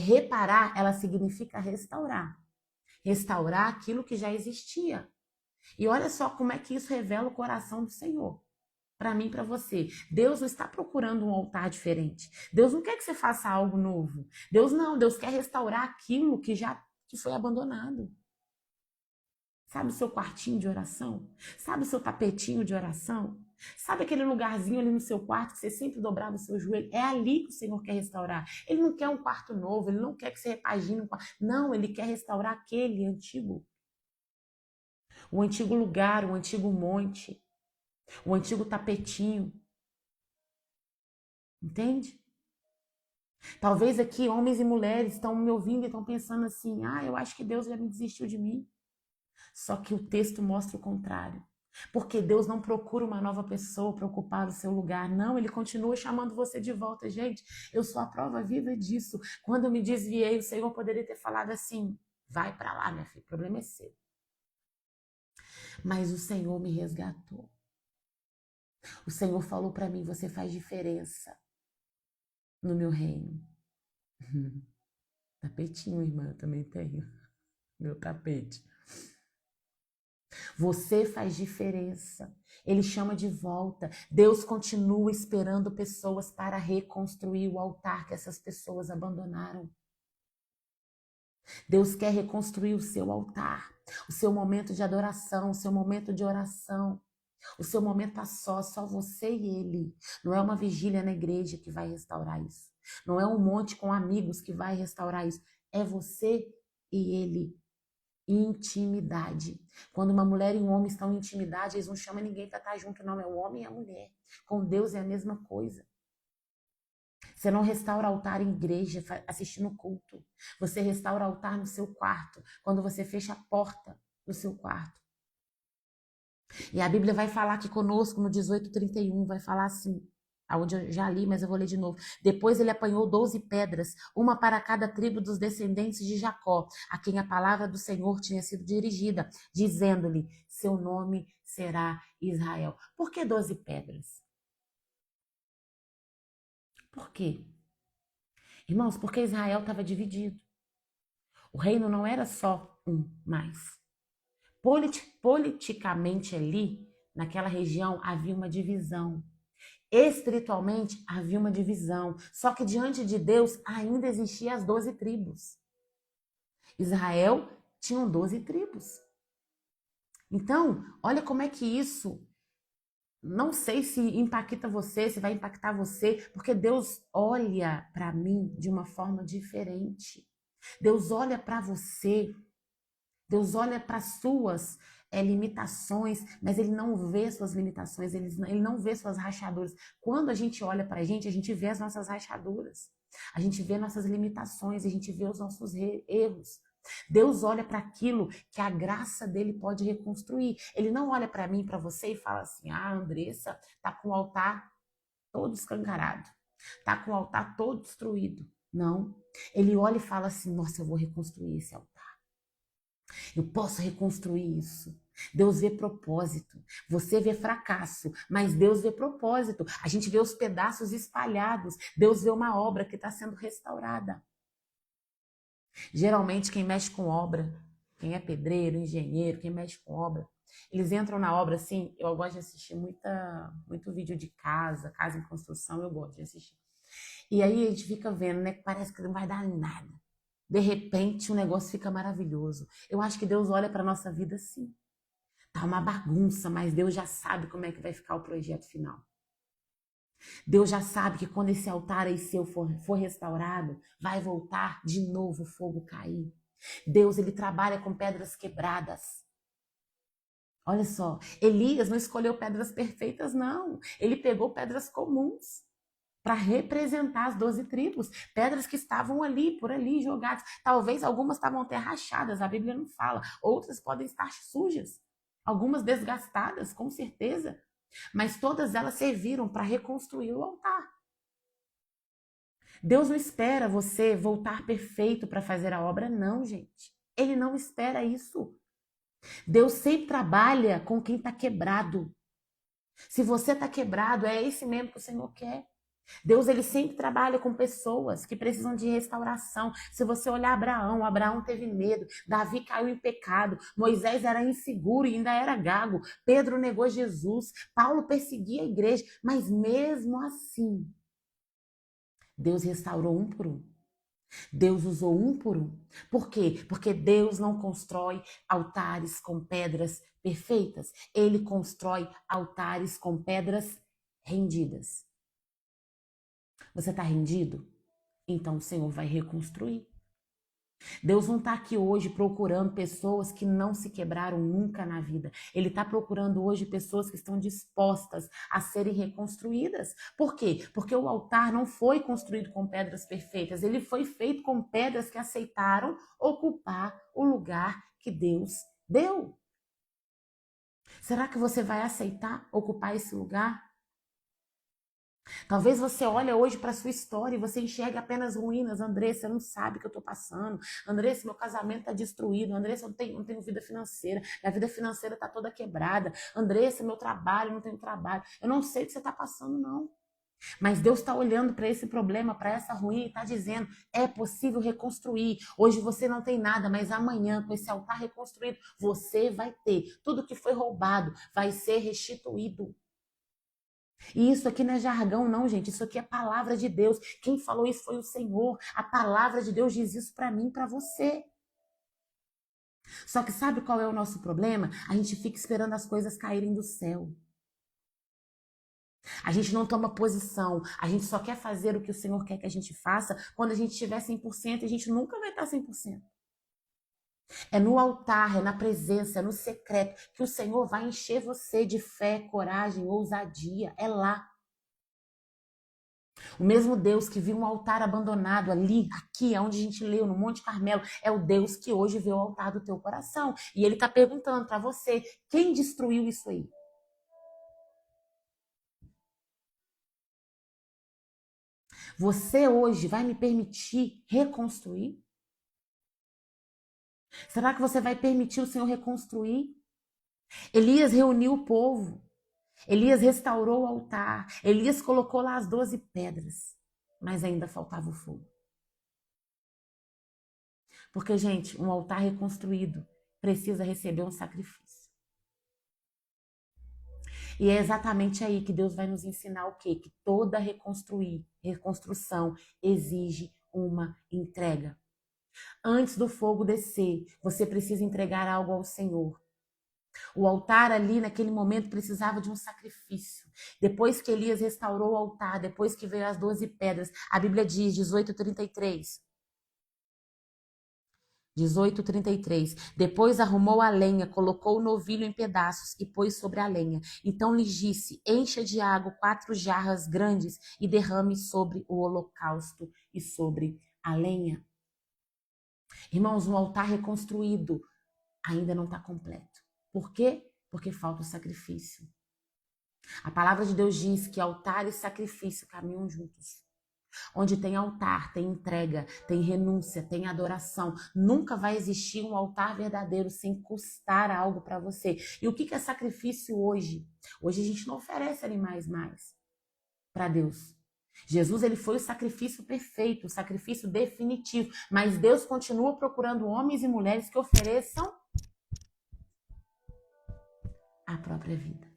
reparar, ela significa restaurar. Restaurar aquilo que já existia. E olha só como é que isso revela o coração do Senhor. Para mim, para você. Deus não está procurando um altar diferente. Deus não quer que você faça algo novo. Deus quer restaurar aquilo que foi abandonado. Sabe o seu quartinho de oração? Sabe o seu tapetinho de oração? Sabe aquele lugarzinho ali no seu quarto que você sempre dobrava o seu joelho? É ali que o Senhor quer restaurar. Ele não quer um quarto novo, ele não quer que você repagine um quarto. Não, ele quer restaurar aquele antigo. O antigo lugar, o antigo monte, o antigo tapetinho. Entende? Talvez aqui homens e mulheres estão me ouvindo e estão pensando assim: ah, eu acho que Deus já me desistiu de mim. Só que o texto mostra o contrário. Porque Deus não procura uma nova pessoa para ocupar o seu lugar. Não, Ele continua chamando você de volta. Gente, eu sou a prova viva disso. Quando eu me desviei, o Senhor poderia ter falado assim: vai para lá, minha filha, o problema é seu. Mas o Senhor me resgatou. O Senhor falou para mim: você faz diferença no meu reino. Tapetinho, irmã, eu também tenho. Meu tapete. Você faz diferença. Ele chama de volta. Deus continua esperando pessoas para reconstruir o altar que essas pessoas abandonaram. Deus quer reconstruir o seu altar, o seu momento de adoração, o seu momento de oração, o seu momento a só você e Ele. Não é uma vigília na igreja que vai restaurar isso. Não é um monte com amigos que vai restaurar isso. É você e Ele. Intimidade. Quando uma mulher e um homem estão em intimidade, eles não chamam ninguém para estar junto, não. É o homem e a mulher. Com Deus é a mesma coisa. Você não restaura altar em igreja assistindo culto. Você restaura altar no seu quarto, quando você fecha a porta do seu quarto. E a Bíblia vai falar aqui conosco no 18:31, vai falar assim, aonde eu já li, mas eu vou ler de novo. Depois ele apanhou 12 pedras, uma para cada tribo dos descendentes de Jacó, a quem a palavra do Senhor tinha sido dirigida, dizendo-lhe, seu nome será Israel. Por que 12 pedras? Por quê? Irmãos, porque Israel estava dividido. O reino não era só um mais. Politicamente ali, naquela região, havia uma divisão. Espiritualmente, havia uma divisão. Só que diante de Deus ainda existiam as 12 tribos. Israel tinha 12 tribos. Então, olha como é que isso, não sei se impacta você, se vai impactar você, porque Deus olha para mim de uma forma diferente. Deus olha para você, Deus olha para suas limitações, mas Ele não vê suas limitações, ele não vê suas rachaduras. Quando a gente olha para a gente vê as nossas rachaduras, a gente vê nossas limitações, a gente vê os nossos erros. Deus olha para aquilo que a graça dele pode reconstruir. Ele não olha para mim, para você e fala assim: ah, Andressa tá com o altar todo escancarado, tá com o altar todo destruído. Não. Ele olha e fala assim: nossa, eu vou reconstruir esse altar. Eu posso reconstruir isso. Deus vê propósito. Você vê fracasso, mas Deus vê propósito. A gente vê os pedaços espalhados. Deus vê uma obra que está sendo restaurada. Geralmente, quem mexe com obra, quem é pedreiro, engenheiro, quem mexe com obra, eles entram na obra assim. Eu gosto de assistir muito vídeo de casa em construção, eu gosto de assistir. E aí a gente fica vendo, né? Que parece que não vai dar em nada. De repente, o negócio fica maravilhoso. Eu acho que Deus olha para a nossa vida assim. Tá uma bagunça, mas Deus já sabe como é que vai ficar o projeto final. Deus já sabe que quando esse altar aí seu for restaurado, vai voltar de novo o fogo cair. Deus, ele trabalha com pedras quebradas. Olha só, Elias não escolheu pedras perfeitas, não. Ele pegou pedras comuns para representar as 12 tribos. Pedras que estavam ali, por ali, jogadas. Talvez algumas estavam até rachadas, a Bíblia não fala. Outras podem estar sujas. Algumas desgastadas, com certeza. Mas todas elas serviram para reconstruir o altar. Deus não espera você voltar perfeito para fazer a obra, não, gente. Ele não espera isso. Deus sempre trabalha com quem está quebrado. Se você está quebrado, é esse mesmo que o Senhor quer. Deus, ele sempre trabalha com pessoas que precisam de restauração. Se você olhar Abraão teve medo, Davi caiu em pecado, Moisés era inseguro e ainda era gago, Pedro negou Jesus, Paulo perseguia a igreja, mas mesmo assim, Deus restaurou um por um. Deus usou um por um. Por quê? Porque Deus não constrói altares com pedras perfeitas. Ele constrói altares com pedras rendidas. Você está rendido? Então o Senhor vai reconstruir. Deus não está aqui hoje procurando pessoas que não se quebraram nunca na vida. Ele está procurando hoje pessoas que estão dispostas a serem reconstruídas. Por quê? Porque o altar não foi construído com pedras perfeitas. Ele foi feito com pedras que aceitaram ocupar o lugar que Deus deu. Será que você vai aceitar ocupar esse lugar? Talvez você olhe hoje para a sua história e você enxergue apenas ruínas. Andressa, você não sabe o que eu estou passando. Andressa, meu casamento está destruído. Andressa, eu não tenho vida financeira. Minha vida financeira está toda quebrada. Andressa, meu trabalho, eu não tenho trabalho. Eu não sei o que você está passando, não. Mas Deus está olhando para esse problema, para essa ruína e está dizendo, é possível reconstruir. Hoje você não tem nada, mas amanhã, com esse altar reconstruído, você vai ter. Tudo que foi roubado vai ser restituído. E isso aqui não é jargão, não, gente. Isso aqui é palavra de Deus. Quem falou isso foi o Senhor. A palavra de Deus diz isso para mim, para você. Só que sabe qual é o nosso problema? A gente fica esperando as coisas caírem do céu. A gente não toma posição. A gente só quer fazer o que o Senhor quer que a gente faça quando a gente estiver 100%. A gente nunca vai estar 100%. É no altar, é na presença, é no secreto que o Senhor vai encher você de fé, coragem, ousadia. É lá. O mesmo Deus que viu um altar abandonado ali, aqui, onde a gente leu, no Monte Carmelo, é o Deus que hoje vê o altar do teu coração. E ele está perguntando para você, quem destruiu isso aí? Você hoje vai me permitir reconstruir? Será que você vai permitir o Senhor reconstruir? Elias reuniu o povo. Elias restaurou o altar. Elias colocou lá as 12 pedras. Mas ainda faltava o fogo. Porque, gente, um altar reconstruído precisa receber um sacrifício. E é exatamente aí que Deus vai nos ensinar o quê? Que toda reconstrução exige uma entrega. Antes do fogo descer, você precisa entregar algo ao Senhor. O altar ali, naquele momento, precisava de um sacrifício. Depois que Elias restaurou o altar, depois que veio as 12 pedras, a Bíblia diz, 18:33. 18:33. Depois arrumou a lenha, colocou o novilho em pedaços e pôs sobre a lenha. Então lhes disse: encha de água 4 jarras grandes e derrame sobre o holocausto e sobre a lenha. Irmãos, um altar reconstruído ainda não está completo. Por quê? Porque falta o sacrifício. A palavra de Deus diz que altar e sacrifício caminham juntos. Onde tem altar, tem entrega, tem renúncia, tem adoração. Nunca vai existir um altar verdadeiro sem custar algo para você. E o que é sacrifício hoje? Hoje a gente não oferece animais mais para Deus. Jesus, ele foi o sacrifício perfeito, o sacrifício definitivo. Mas Deus continua procurando homens e mulheres que ofereçam a própria vida.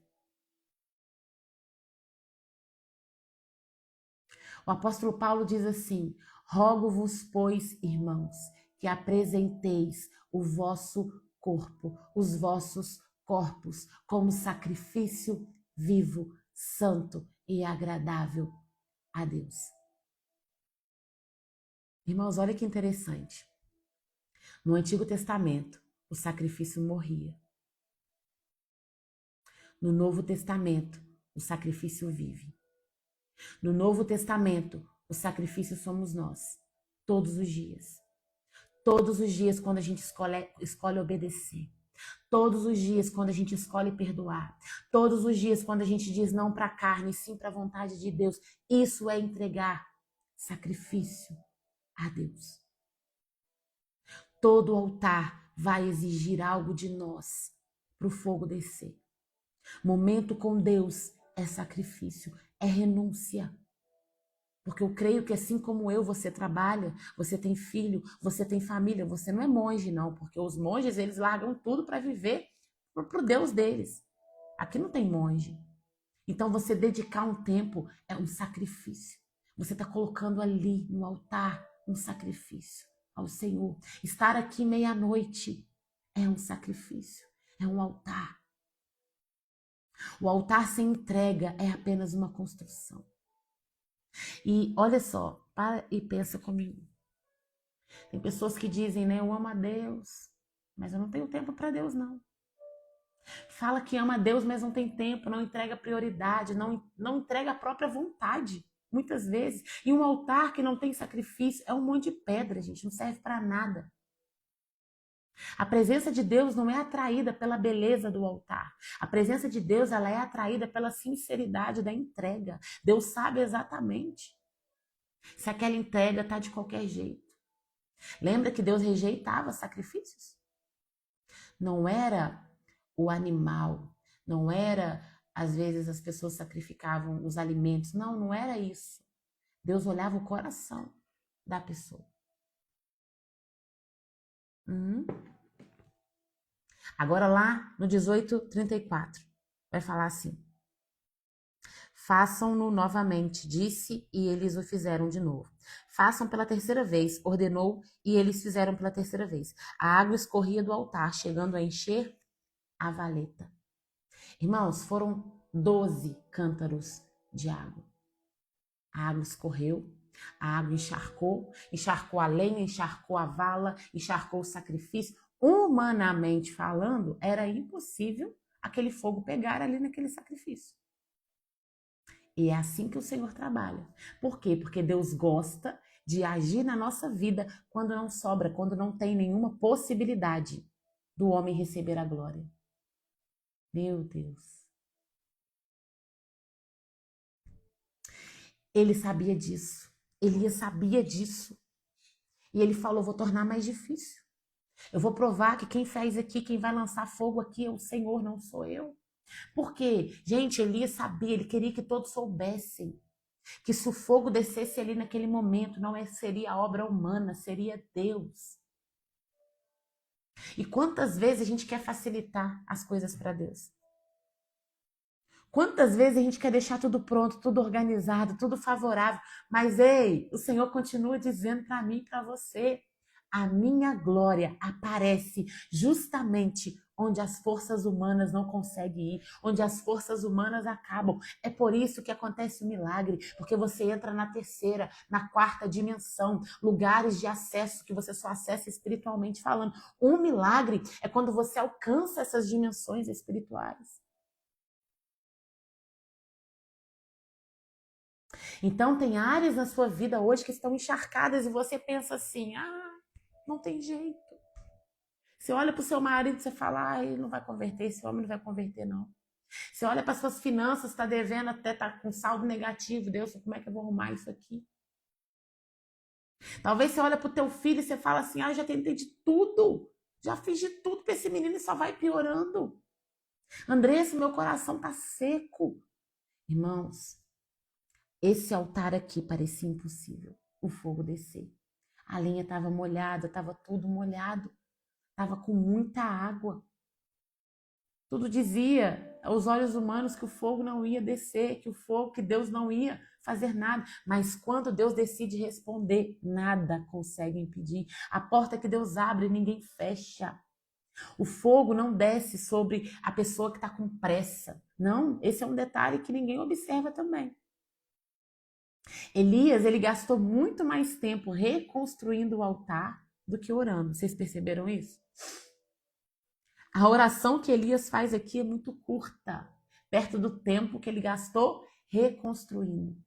O apóstolo Paulo diz assim: rogo-vos, pois, irmãos, que apresenteis o vosso corpo, os vossos corpos, como sacrifício vivo, santo e agradável a Deus. Irmãos, olha que interessante. No Antigo Testamento, o sacrifício morria. No Novo Testamento, o sacrifício vive. No Novo Testamento, o sacrifício somos nós, todos os dias. Todos os dias quando a gente escolhe obedecer. Todos os dias quando a gente escolhe perdoar. Todos os dias quando a gente diz não para a carne, sim para a vontade de Deus. Isso é entregar sacrifício a Deus. Todo altar vai exigir algo de nós para o fogo descer. Momento com Deus é sacrifício, é renúncia. Porque eu creio que assim como eu, você trabalha, você tem filho, você tem família, você não é monge não, porque os monges eles largam tudo para viver pro Deus deles. Aqui não tem monge. Então você dedicar um tempo é um sacrifício. Você está colocando ali no altar um sacrifício ao Senhor. Estar aqui meia-noite é um sacrifício, é um altar. O altar sem entrega é apenas uma construção. E olha só, para e pensa comigo. Tem pessoas que dizem, né, eu amo a Deus, mas eu não tenho tempo para Deus, não. Fala que ama a Deus, mas não tem tempo, não entrega prioridade, não entrega a própria vontade, muitas vezes. E um altar que não tem sacrifício é um monte de pedra, gente, não serve para nada. A presença de Deus não é atraída pela beleza do altar. A presença de Deus, ela é atraída pela sinceridade da entrega. Deus sabe exatamente se aquela entrega está de qualquer jeito. Lembra que Deus rejeitava sacrifícios? Não era o animal, não era, às vezes as pessoas sacrificavam os alimentos. Não, não era isso. Deus olhava o coração da pessoa. Agora lá no 18:34, vai falar assim: façam-no novamente, disse, e eles o fizeram de novo. Façam pela terceira vez, ordenou, e eles fizeram pela terceira vez. A água escorria do altar, chegando a encher a valeta. Irmãos, foram 12 cântaros de água. A água escorreu, a água encharcou a lenha, encharcou a vala, encharcou o sacrifício. Humanamente falando, era impossível aquele fogo pegar ali naquele sacrifício. E é assim que o Senhor trabalha. Por quê? Porque Deus gosta de agir na nossa vida quando não sobra, quando não tem nenhuma possibilidade do homem receber a glória. Meu Deus. Ele sabia disso. Elias sabia disso. E ele falou, vou tornar mais difícil. Eu vou provar que quem fez aqui, quem vai lançar fogo aqui é o Senhor, não sou eu. Por quê? Gente, Elias sabia, ele queria que todos soubessem que se o fogo descesse ali naquele momento, não seria obra humana, seria Deus. E quantas vezes a gente quer facilitar as coisas para Deus? Quantas vezes a gente quer deixar tudo pronto, tudo organizado, tudo favorável, mas ei, o Senhor continua dizendo para mim e para você, a minha glória aparece justamente onde as forças humanas não conseguem ir, onde as forças humanas acabam. É por isso que acontece o milagre, porque você entra na terceira, na quarta dimensão, lugares de acesso que você só acessa espiritualmente falando. Um milagre é quando você alcança essas dimensões espirituais. Então, tem áreas na sua vida hoje que estão encharcadas e você pensa assim: ah, não tem jeito. Você olha para o seu marido e você fala: ah, ele não vai converter, esse homem não vai converter, não. Você olha para as suas finanças, está devendo, até está com saldo negativo. Deus, como é que eu vou arrumar isso aqui? Talvez você olha para o teu filho e você fala assim: ah, já tentei de tudo. Já fiz de tudo para esse menino e só vai piorando. Andressa, meu coração está seco. Irmãos, esse altar aqui parecia impossível. O fogo descer. A lenha estava molhada, estava tudo molhado, estava com muita água. Tudo dizia aos olhos humanos que o fogo não ia descer, que o fogo, que Deus não ia fazer nada. Mas quando Deus decide responder, nada consegue impedir. A porta que Deus abre, ninguém fecha. O fogo não desce sobre a pessoa que está com pressa. Não, esse é um detalhe que ninguém observa também. Elias, ele gastou muito mais tempo reconstruindo o altar do que orando. Vocês perceberam isso? A oração que Elias faz aqui é muito curta, perto do tempo que ele gastou reconstruindo.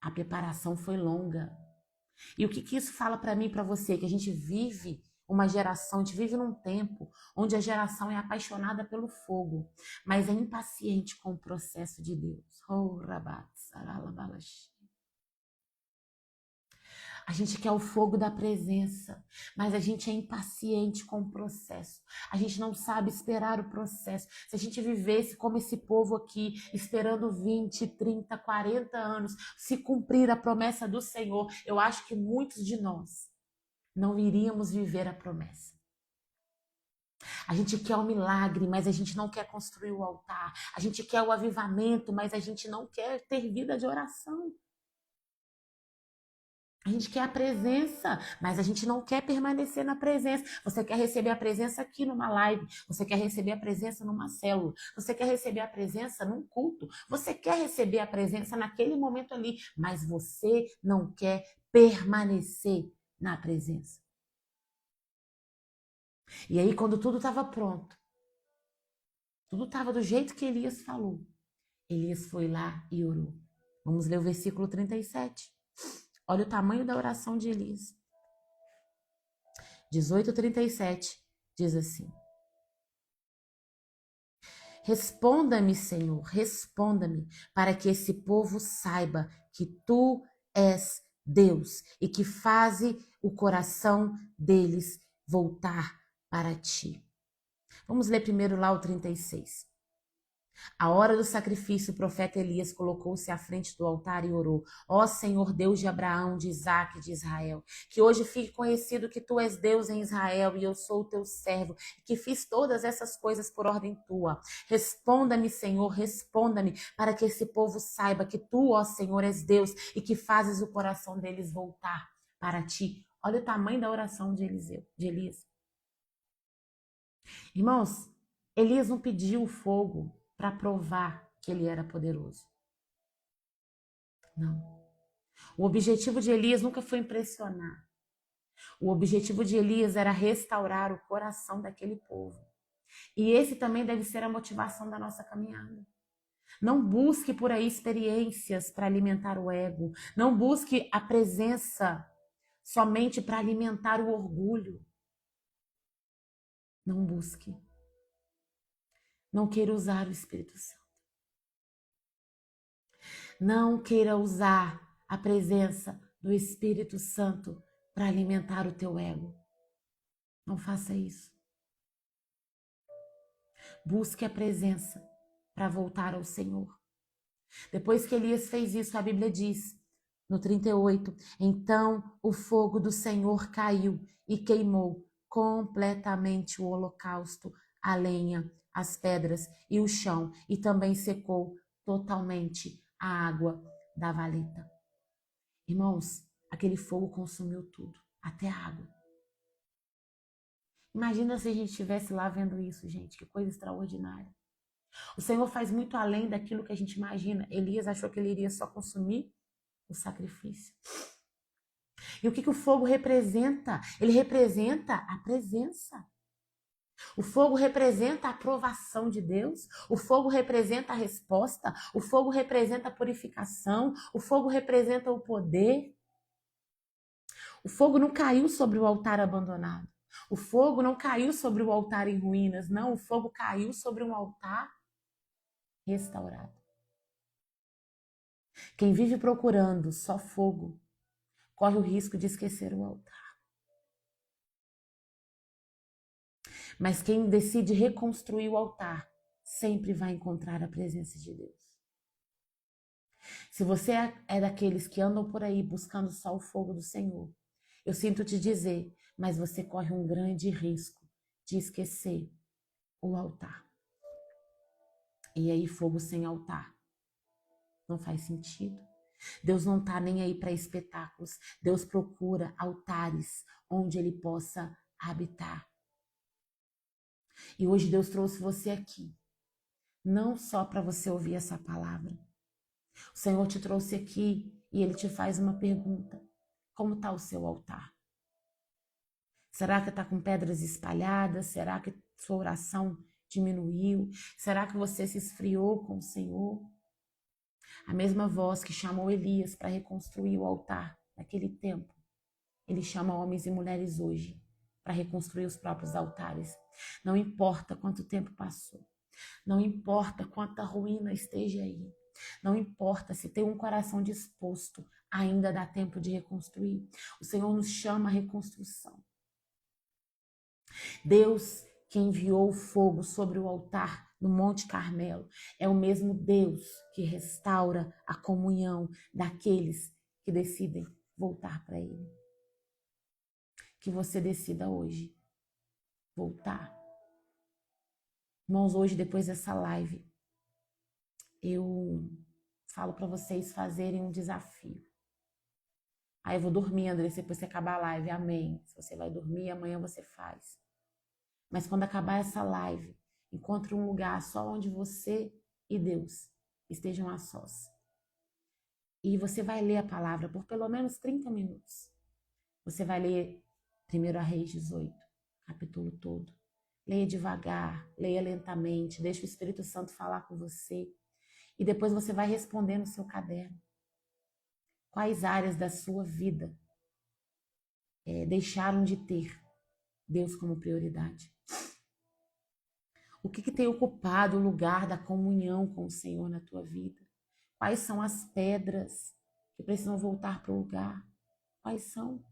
A preparação foi longa. E o que isso fala para mim e para você? Que a gente vive uma geração, a gente vive num tempo onde a geração é apaixonada pelo fogo, mas é impaciente com o processo de Deus. Oh, rabat, saralabalash. A gente quer o fogo da presença, mas a gente é impaciente com o processo. A gente não sabe esperar o processo. Se a gente vivesse como esse povo aqui, esperando 20, 30, 40 anos, se cumprir a promessa do Senhor, eu acho que muitos de nós não iríamos viver a promessa. A gente quer o milagre, mas a gente não quer construir o altar. A gente quer o avivamento, mas a gente não quer ter vida de oração. A gente quer a presença, mas a gente não quer permanecer na presença. Você quer receber a presença aqui numa live, você quer receber a presença numa célula, você quer receber a presença num culto, você quer receber a presença naquele momento ali, mas você não quer permanecer na presença. E aí, quando tudo estava pronto, tudo estava do jeito que Elias falou, Elias foi lá e orou. Vamos ler o versículo 37. Olha o tamanho da oração de Elias. 18:37 diz assim: responda-me, Senhor, responda-me, para que esse povo saiba que tu és Deus e que faze o coração deles voltar para ti. Vamos ler primeiro lá o 36. A hora do sacrifício, o profeta Elias colocou-se à frente do altar e orou: ó Senhor Deus de Abraão, de Isaque e de Israel, que hoje fique conhecido que tu és Deus em Israel e eu sou o teu servo, que fiz todas essas coisas por ordem tua. Responda-me, Senhor, responda-me, para que esse povo saiba que tu, ó Senhor, és Deus e que fazes o coração deles voltar para ti. Olha o tamanho da oração de Elias. Irmãos, Elias não pediu fogo para provar que ele era poderoso. Não. O objetivo de Elias nunca foi impressionar. O objetivo de Elias era restaurar o coração daquele povo. E esse também deve ser a motivação da nossa caminhada. Não busque por aí experiências para alimentar o ego. Não busque a presença somente para alimentar o orgulho. Não busque. Não queira usar o Espírito Santo. Não queira usar a presença do Espírito Santo para alimentar o teu ego. Não faça isso. Busque a presença para voltar ao Senhor. Depois que Elias fez isso, a Bíblia diz, no 38, então o fogo do Senhor caiu e queimou completamente o holocausto, a lenha, as pedras e o chão, e também secou totalmente a água da valeta. Irmãos, aquele fogo consumiu tudo, até a água. Imagina se a gente estivesse lá vendo isso, gente, que coisa extraordinária. O Senhor faz muito além daquilo que a gente imagina. Elias achou que ele iria só consumir o sacrifício. E o que o fogo representa? Ele representa a presença. O fogo representa a aprovação de Deus. O fogo representa a resposta. O fogo representa a purificação. O fogo representa o poder. O fogo não caiu sobre o altar abandonado. O fogo não caiu sobre o altar em ruínas. Não, o fogo caiu sobre um altar restaurado. Quem vive procurando só fogo corre o risco de esquecer o altar. Mas quem decide reconstruir o altar sempre vai encontrar a presença de Deus. Se você é daqueles que andam por aí buscando só o fogo do Senhor, eu sinto te dizer, mas você corre um grande risco de esquecer o altar. E aí, fogo sem altar não faz sentido. Deus não está nem aí para espetáculos. Deus procura altares onde Ele possa habitar. E hoje Deus trouxe você aqui, não só para você ouvir essa palavra. O Senhor te trouxe aqui e Ele te faz uma pergunta. Como está o seu altar? Será que está com pedras espalhadas? Será que sua oração diminuiu? Será que você se esfriou com o Senhor? A mesma voz que chamou Elias para reconstruir o altar naquele tempo, Ele chama homens e mulheres hoje para reconstruir os próprios altares. Não importa quanto tempo passou. Não importa quanta ruína esteja aí. Não importa se tem um coração disposto, ainda dá tempo de reconstruir. O Senhor nos chama à reconstrução. Deus que enviou o fogo sobre o altar no Monte Carmelo é o mesmo Deus que restaura a comunhão daqueles que decidem voltar para Ele. Que você decida hoje voltar. Irmãos, hoje, depois dessa live, eu falo para vocês fazerem um desafio. Aí eu vou dormir, André, depois que acabar a live, amém. Se você vai dormir, amanhã você faz. Mas quando acabar essa live, encontre um lugar só onde você e Deus estejam a sós. E você vai ler a palavra por pelo menos 30 minutos. Você vai ler 1 Reis 18, capítulo todo. Leia devagar, leia lentamente, deixe o Espírito Santo falar com você. E depois você vai responder no seu caderno. Quais áreas da sua vida deixaram de ter Deus como prioridade? O que tem ocupado o lugar da comunhão com o Senhor na tua vida? Quais são as pedras que precisam voltar para o lugar? Quais são?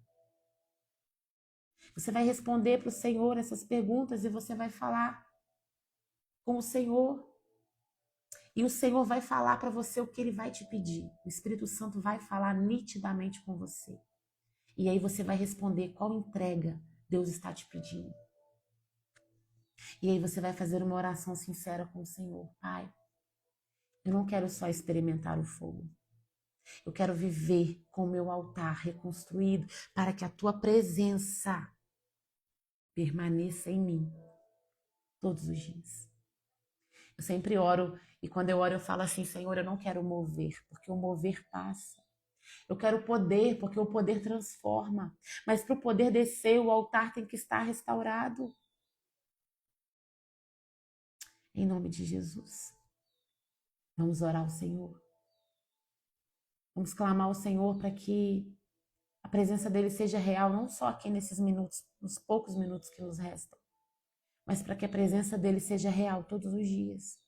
Você vai responder para o Senhor essas perguntas e você vai falar com o Senhor. E o Senhor vai falar para você o que Ele vai te pedir. O Espírito Santo vai falar nitidamente com você. E aí você vai responder qual entrega Deus está te pedindo. E aí você vai fazer uma oração sincera com o Senhor. Pai, eu não quero só experimentar o fogo. Eu quero viver com o meu altar reconstruído para que a tua presença permaneça em mim todos os dias. Eu sempre oro e quando eu oro eu falo assim, Senhor, eu não quero mover, porque o mover passa. Eu quero poder, porque o poder transforma. Mas para o poder descer, o altar tem que estar restaurado. Em nome de Jesus. Vamos orar ao Senhor. Vamos clamar ao Senhor para que a presença dele seja real, não só aqui nesses minutos, nos poucos minutos que nos restam, mas para que a presença dele seja real todos os dias.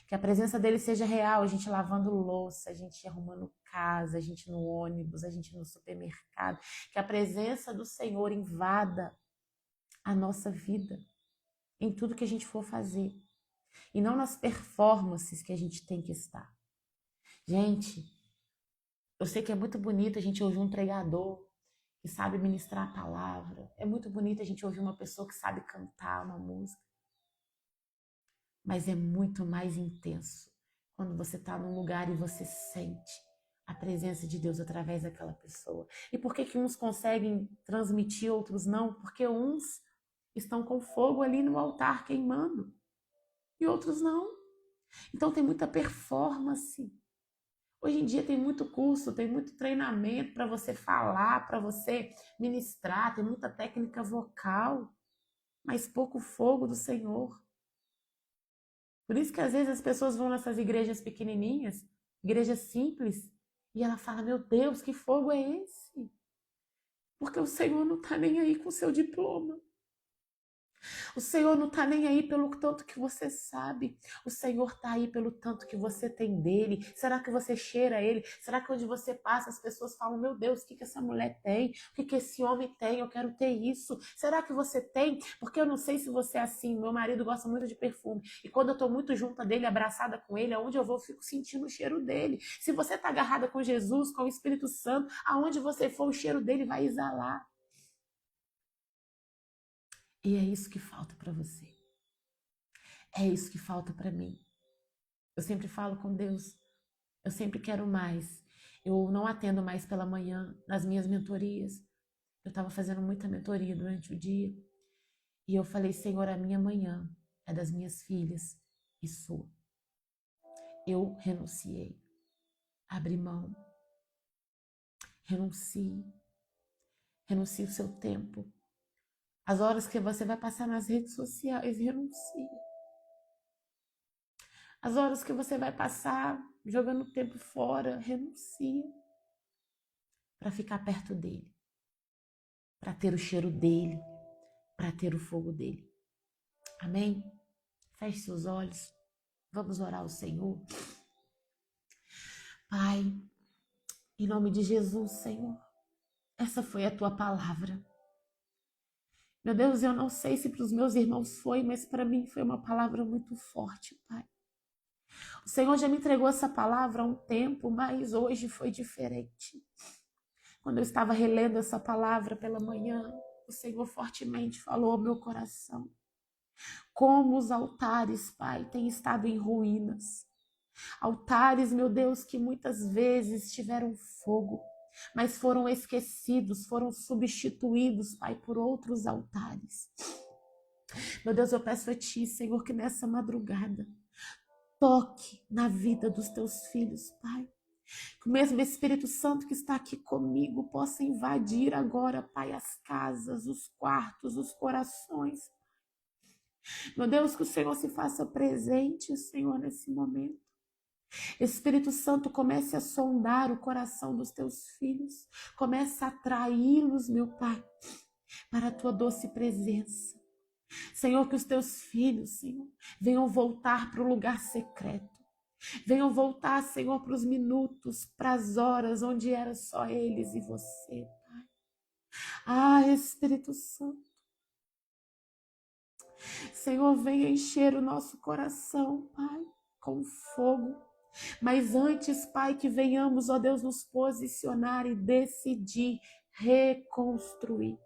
Que a presença dele seja real, a gente lavando louça, a gente arrumando casa, a gente no ônibus, a gente no supermercado. Que a presença do Senhor invada a nossa vida em tudo que a gente for fazer. E não nas performances que a gente tem que estar. Gente, eu sei que é muito bonito a gente ouvir um pregador que sabe ministrar a palavra. É muito bonito a gente ouvir uma pessoa que sabe cantar uma música. mas é muito mais intenso quando você está num lugar e você sente a presença de Deus através daquela pessoa. E por que que uns conseguem transmitir, outros não? Porque uns estão com fogo ali no altar queimando e outros não. Então tem muita performance. Hoje em dia tem muito curso, tem muito treinamento para você falar, para você ministrar, tem muita técnica vocal, mas pouco fogo do Senhor. Por isso que às vezes as pessoas vão nessas igrejas pequenininhas, igrejas simples, e ela fala: meu Deus, que fogo é esse? Porque o Senhor não está nem aí com o seu diploma. O Senhor não está nem aí pelo tanto que você sabe. O Senhor está aí pelo tanto que você tem dele. Será que você cheira ele? Será que onde você passa as pessoas falam: meu Deus, o que que essa mulher tem? O que que esse homem tem? Eu quero ter isso. Será que você tem? Porque eu não sei se você é assim. Meu marido gosta muito de perfume. E quando eu estou muito junto dele, abraçada com ele, aonde eu vou, eu fico sentindo o cheiro dele. Se você está agarrada com Jesus, com o Espírito Santo, aonde você for, o cheiro dele vai exalar. E é isso que falta para você. É isso que falta para mim. Eu sempre falo com Deus, eu sempre quero mais. Eu não atendo mais pela manhã nas minhas mentorias. Eu estava fazendo muita mentoria durante o dia. E eu falei: Senhor, a minha manhã é das minhas filhas e sua. Eu renunciei, abri mão, renuncie o seu tempo. As horas que você vai passar nas redes sociais, renuncie. As horas que você vai passar jogando tempo fora, renuncia para ficar perto dele, para ter o cheiro dele, para ter o fogo dele. Amém? Feche seus olhos. Vamos orar ao Senhor. Pai, em nome de Jesus, Senhor, essa foi a tua palavra. Meu Deus, eu não sei se para os meus irmãos foi, mas para mim foi uma palavra muito forte, Pai. O Senhor já me entregou essa palavra há um tempo, mas hoje foi diferente. Quando eu estava relendo essa palavra pela manhã, o Senhor fortemente falou ao meu coração. Como os altares, Pai, têm estado em ruínas. Altares, meu Deus, que muitas vezes tiveram fogo, mas foram esquecidos, foram substituídos, Pai, por outros altares. Meu Deus, eu peço a Ti, Senhor, que nessa madrugada toque na vida dos Teus filhos, Pai. Que o mesmo Espírito Santo que está aqui comigo possa invadir agora, Pai, as casas, os quartos, os corações. Meu Deus, que o Senhor se faça presente, Senhor, nesse momento. Espírito Santo, comece a sondar o coração dos teus filhos. Comece a atraí-los, meu Pai, para a tua doce presença. Senhor, que os teus filhos, Senhor, venham voltar para o lugar secreto. Venham voltar, Senhor, para os minutos, para as horas onde era só eles e você, Pai. Ah, Espírito Santo. Senhor, venha encher o nosso coração, Pai, com fogo. Mas antes, Pai, que venhamos, ó Deus, nos posicionar e decidir reconstruir.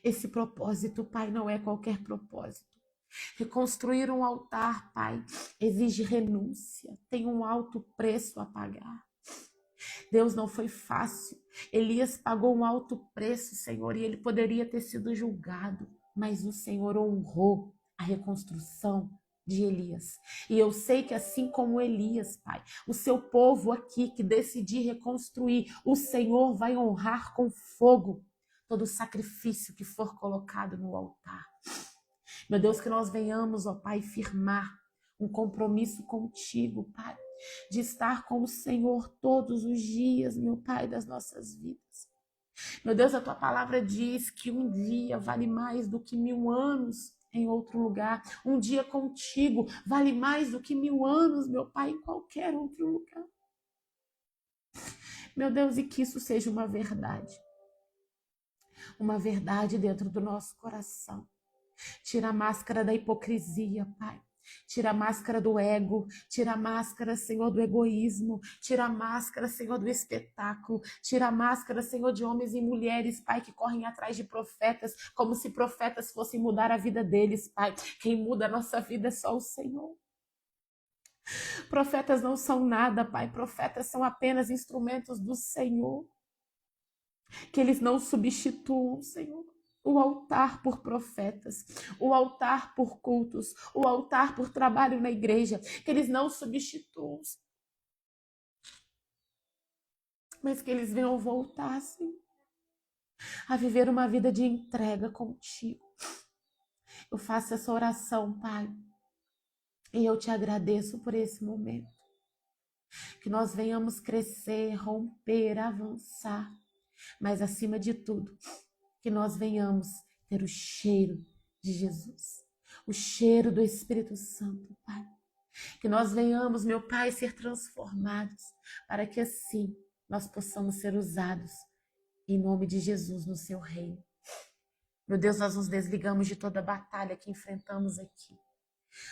Esse propósito, Pai, não é qualquer propósito. Reconstruir um altar, Pai, exige renúncia, tem um alto preço a pagar. Deus, não foi fácil. Elias pagou um alto preço, Senhor, e ele poderia ter sido julgado, mas o Senhor honrou a reconstrução de Elias. E eu sei que assim como Elias, Pai, o seu povo aqui que decidir reconstruir, o Senhor vai honrar com fogo todo o sacrifício que for colocado no altar. Meu Deus, que nós venhamos, ó Pai, firmar um compromisso contigo, Pai, de estar com o Senhor todos os dias, meu Pai, das nossas vidas. Meu Deus, a tua palavra diz que um dia vale mais do que 1000 anos em outro lugar. Um dia contigo vale mais do que 1000 anos, meu Pai, em qualquer outro lugar. Meu Deus, e que isso seja uma verdade. Uma verdade dentro do nosso coração. Tira a máscara da hipocrisia, Pai. Tira a máscara do ego, tira a máscara, Senhor, do egoísmo, tira a máscara, Senhor, do espetáculo, tira a máscara, Senhor, de homens e mulheres, Pai, que correm atrás de profetas, como se profetas fossem mudar a vida deles, Pai. Quem muda a nossa vida é só o Senhor. Profetas não são nada, Pai. Profetas são apenas instrumentos do Senhor. Que eles não substituam, Senhor, o altar por profetas, o altar por cultos, o altar por trabalho na igreja. Que eles não substituam, mas que eles venham voltar, Senhor, a viver uma vida de entrega contigo. Eu faço essa oração, Pai, e eu te agradeço por esse momento. Que nós venhamos crescer, romper, avançar, mas acima de tudo, que nós venhamos ter o cheiro de Jesus, o cheiro do Espírito Santo, Pai. Que nós venhamos, meu Pai, ser transformados, para que assim nós possamos ser usados em nome de Jesus no seu reino. Meu Deus, nós nos desligamos de toda a batalha que enfrentamos aqui.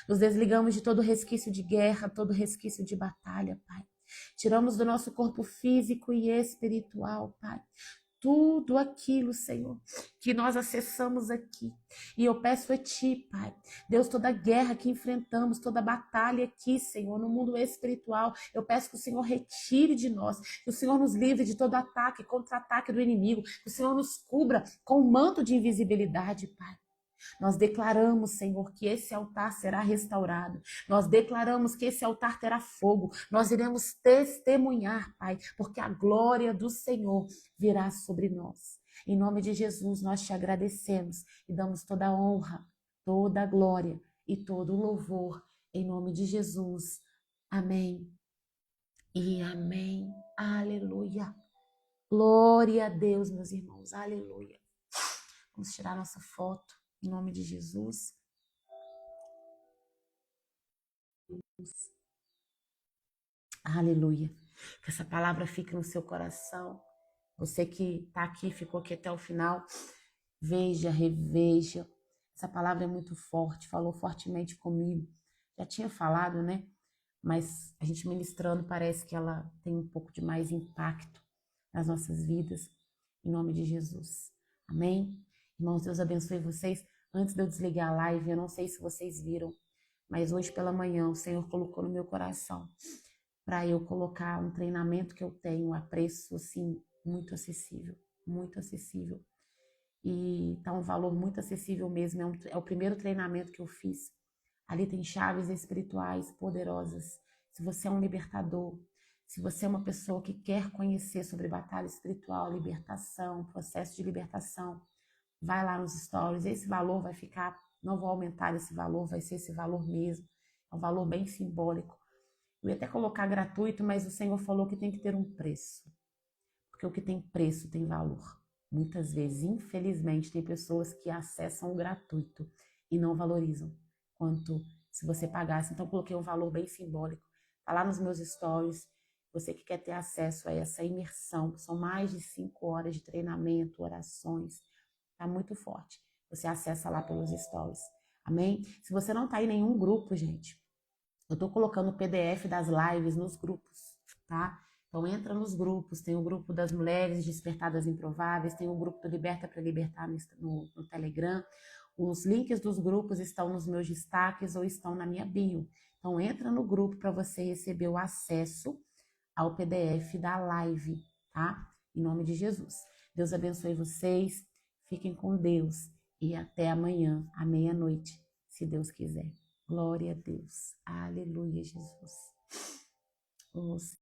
Nos desligamos de todo resquício de guerra, todo resquício de batalha, Pai. Tiramos do nosso corpo físico e espiritual, Pai, tudo aquilo, Senhor, que nós acessamos aqui. E eu peço a Ti, Pai, Deus, toda a guerra que enfrentamos, toda a batalha aqui, Senhor, no mundo espiritual, eu peço que o Senhor retire de nós, que o Senhor nos livre de todo ataque, contra-ataque do inimigo, que o Senhor nos cubra com um manto de invisibilidade, Pai. Nós declaramos, Senhor, que esse altar será restaurado. Nós declaramos que esse altar terá fogo. Nós iremos testemunhar, Pai, porque a glória do Senhor virá sobre nós. Em nome de Jesus, nós te agradecemos e damos toda a honra, toda a glória e todo o louvor. Em nome de Jesus. Amém. E amém. Aleluia. Glória a Deus, meus irmãos. Aleluia. Vamos tirar nossa foto. Em nome de Jesus. Aleluia. Que essa palavra fique no seu coração. Você que está aqui, ficou aqui até o final, veja, reveja. Essa palavra é muito forte, falou fortemente comigo. Já tinha falado, né? Mas a gente ministrando parece que ela tem um pouco de mais impacto nas nossas vidas. Em nome de Jesus. Amém? Irmãos, Deus abençoe vocês. Antes de eu desligar a live, eu não sei se vocês viram, mas hoje pela manhã o Senhor colocou no meu coração para eu colocar um treinamento que eu tenho a preço, assim, muito acessível, muito acessível. E tá um valor muito acessível mesmo, é o primeiro treinamento que eu fiz. Ali tem chaves espirituais poderosas. Se você é um libertador, se você é uma pessoa que quer conhecer sobre batalha espiritual, libertação, processo de libertação, vai lá nos stories, esse valor vai ficar, não vou aumentar esse valor, vai ser esse valor mesmo, é um valor bem simbólico. Eu ia até colocar gratuito, mas o Senhor falou que tem que ter um preço, porque o que tem preço tem valor. Muitas vezes, infelizmente, tem pessoas que acessam o gratuito e não valorizam quanto se você pagasse. Então, eu coloquei um valor bem simbólico, tá lá nos meus stories. Você que quer ter acesso a essa imersão, são mais de 5 horas de treinamento, orações, tá muito forte. Você acessa lá pelos stories. Amém? Se você não tá em nenhum grupo, gente, eu tô colocando o PDF das lives nos grupos, tá? Então entra nos grupos, tem o grupo das mulheres despertadas improváveis, tem o grupo do Liberta para Libertar no Telegram. Os links dos grupos estão nos meus destaques ou estão na minha bio. Então entra no grupo para você receber o acesso ao PDF da live, tá? Em nome de Jesus. Deus abençoe vocês. Fiquem com Deus e até amanhã, à meia-noite, se Deus quiser. Glória a Deus. Aleluia, Jesus.